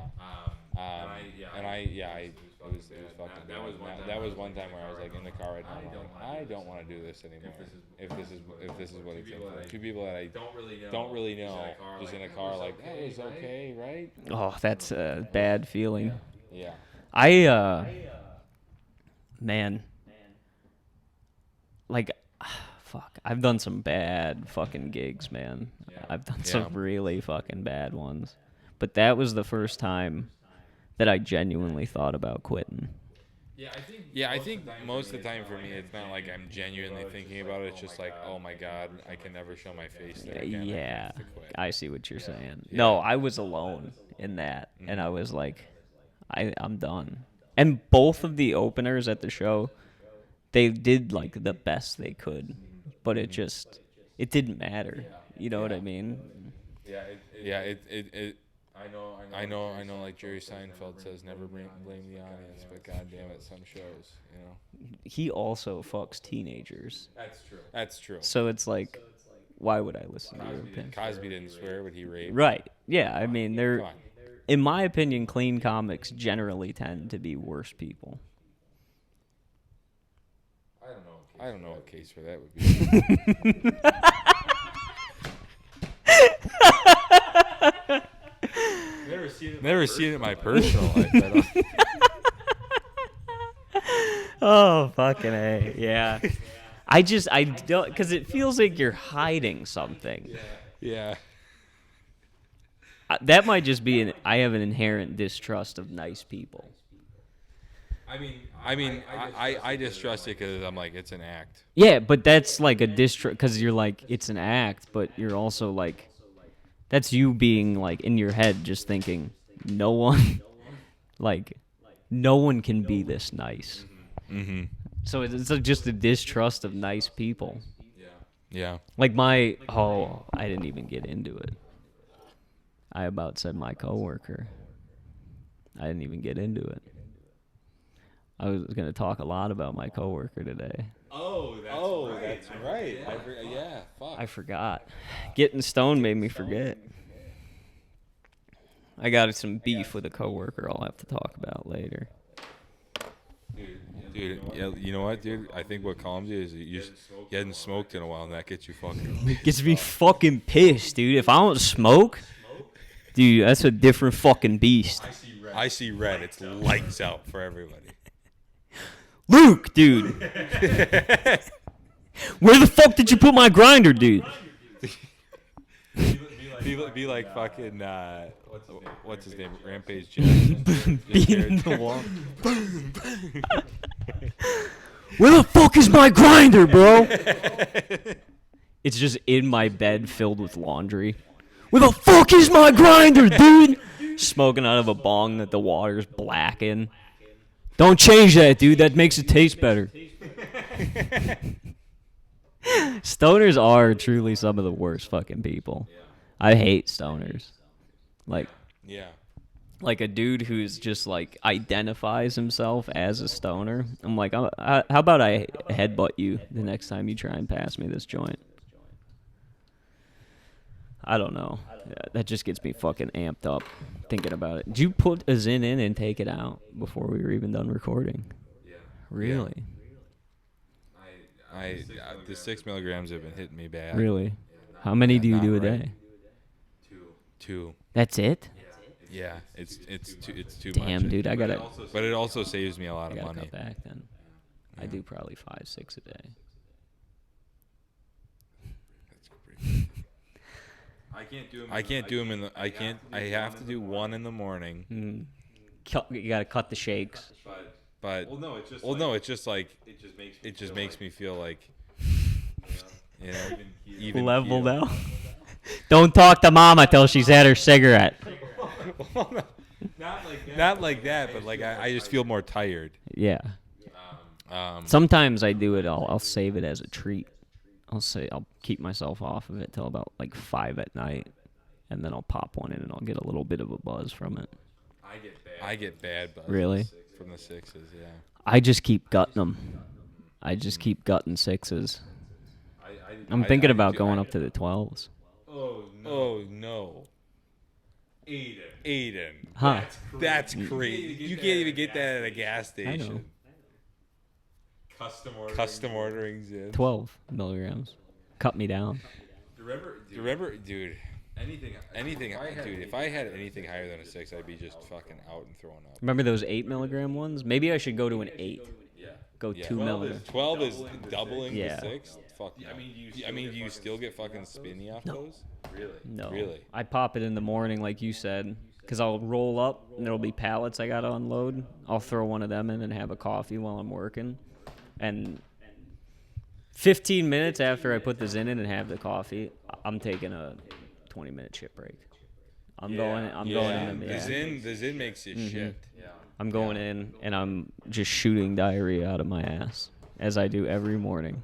It was fucking bad. That was one time where I was like in the car right now. I don't want to do this anymore. If this is what it's like. Two people that I don't really know, just in a car like that is okay, right? Oh, that's a bad feeling. Yeah. Man, like, fuck, I've done some bad fucking gigs, man. I've done some really fucking bad ones. But that was the first time that I genuinely thought about quitting. Yeah, I think most of the time for me, it's not like I'm genuinely thinking about it. It's just like, oh my god, I can never show my face there again. Yeah, I have to quit. I see what you're saying. Yeah. No, I was alone in that, and I was like, I'm done. And both of the openers at the show, they did like the best they could, but it didn't matter. You know what I mean? Yeah, I know. Like Jerry Seinfeld says, never blame the audience, but goddamn it, some shows, you know. He also fucks teenagers. That's true. So it's like, why would I listen to your opinion? Cosby didn't swear, but he raped. Right. Yeah. I mean, they're, Come on. in my opinion, clean comics generally tend to be worse people. I don't know what case for that would be. Never seen it in my personal life. I don't. Oh, fucking A. Yeah. I don't, because it feels like you're hiding something. Yeah. That might just be I have an inherent distrust of nice people. I distrust it because I'm like, it's an act. Yeah, but that's like a distrust, because you're like, it's an act, but you're also like, that's you being like in your head just thinking, no one can be this nice. Mm-hmm. So it's just a distrust of nice people. Yeah. Like I didn't even get into it. I about said my coworker. I didn't even get into it. I was going to talk a lot about my coworker today. That's right. Yeah, fuck. I forgot. Getting stoned made me forget. I got some beef with a coworker I'll have to talk about later. Dude, yeah, you know what, dude? I think what calms you is you hadn't smoked in a while, and that gets you fucking. Gets me fucking pissed, dude. If I don't smoke, dude, that's a different fucking beast. I see red. It's lights out for everybody. Luke, dude. Where the fuck did you put my grinder, dude? Be like fucking what's his name? Rampage Jackson. Beating the wall. Where the fuck is my grinder, bro? It's just in my bed filled with laundry. Where the fuck is my grinder, dude? Smoking out of a bong that the water's black in. Don't change that, dude. That makes it taste better. Stoners are truly some of the worst fucking people. I hate stoners. Like a dude who's just like identifies himself as a stoner. I'm like, how about I headbutt you the next time you try and pass me this joint? I don't know. That just gets me fucking amped up thinking about it. Did you put a Zin in and take it out before we were even done recording? Yeah. Really? The 6 milligrams have been hitting me bad. Really? How many do you do a day? 2. That's it? Yeah, it's too much. Damn, dude, I gotta. But it also saves me a lot I of gotta money. cut back then. I do probably 5-6 a day. That's pretty. I can't do them in the. I have to do one in the morning. You gotta cut the shakes. But it's just like it just makes me feel like even Leveled out. Don't talk to mama till she's had her cigarette. Not like that, but like I just feel more tired. Yeah. Sometimes I do it. I'll save it as a treat. I'll keep myself off of it till about like 5 at night, and then I'll pop one in and I'll get a little bit of a buzz from it. I get bad buzz. Really? From the 6s, yeah. I just keep gutting them. I just keep gutting 6s. I'm thinking about going up to the 12s. Oh no. Aiden. Huh? That's crazy. You can't even get that at a gas station. Custom ordering Zin. 12 milligrams. Cut me down. Remember, dude. Anything, dude. If I had anything higher than a 6, I'd be just fucking out and throwing up. Remember those 8 milligram ones? Maybe I should go to an 8. Go Yeah. 2 millimeters. 12 is doubling Yeah. the 6. Fuck. Yeah. I mean, do you still get fucking spinny off those? No. Really? I pop it in the morning, like you said, because I'll roll up and there'll be pallets I got to unload. I'll throw one of them in and have a coffee while I'm working. And 15 minutes after I put the Zyn in and have the coffee, I'm taking a 20-minute shit break. I'm going in the The Zyn makes you shit. I'm going in and I'm just shooting diarrhea out of my ass, as I do every morning.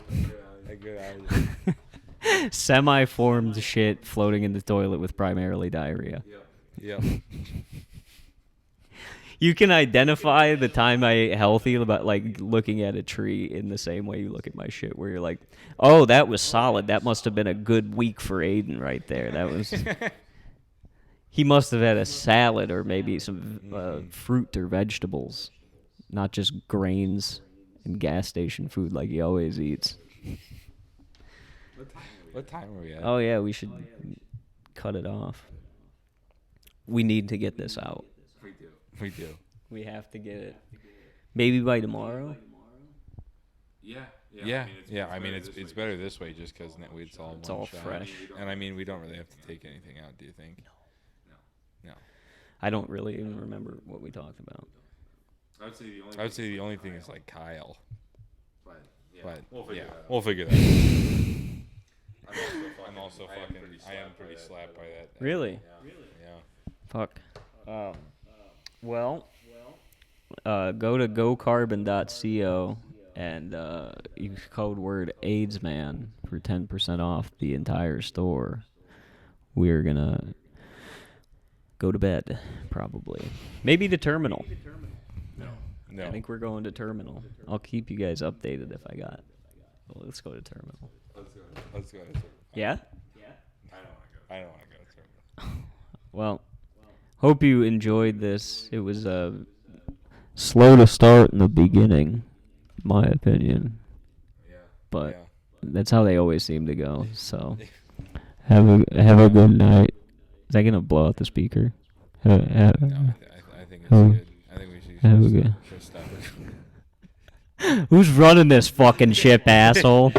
Good idea. Semi-formed shit floating in the toilet with primarily diarrhea. Yeah. You can identify the time I ate healthy about like looking at a tree in the same way you look at my shit, where you're like, oh, that was solid. That must have been a good week for Aiden right there. That was. He must have had a salad or maybe some fruit or vegetables, not just grains and gas station food like he always eats. What time are we at? Oh, yeah, we should cut it off. We need to get this out. We do. We have to get it. Maybe by tomorrow? Yeah. I mean, it's better this way just because it's all It's all shot. fresh. And I mean, we don't really have to take anything out. Do you think? No. I don't really even remember what we talked about. I I would say the only thing is like Kyle. But we'll we'll figure that out. I'm also fucking. I am pretty slapped by that. Really? Yeah. Fuck. Well, go to gocarbon.co and use code word AIDSMAN for 10% off the entire store. We're going to go to bed, probably. Maybe the terminal. No. I think we're going to terminal. I'll keep you guys updated if I got. Well, let's go to terminal. Let's go to terminal. Yeah? I don't want to go to terminal. Well, hope you enjoyed this. It was slow to start in the beginning, my opinion. But that's how they always seem to go. So have a good night. Is that gonna blow out the speaker? No, I think it's good. I think we should stop it. Who's running this fucking ship, asshole?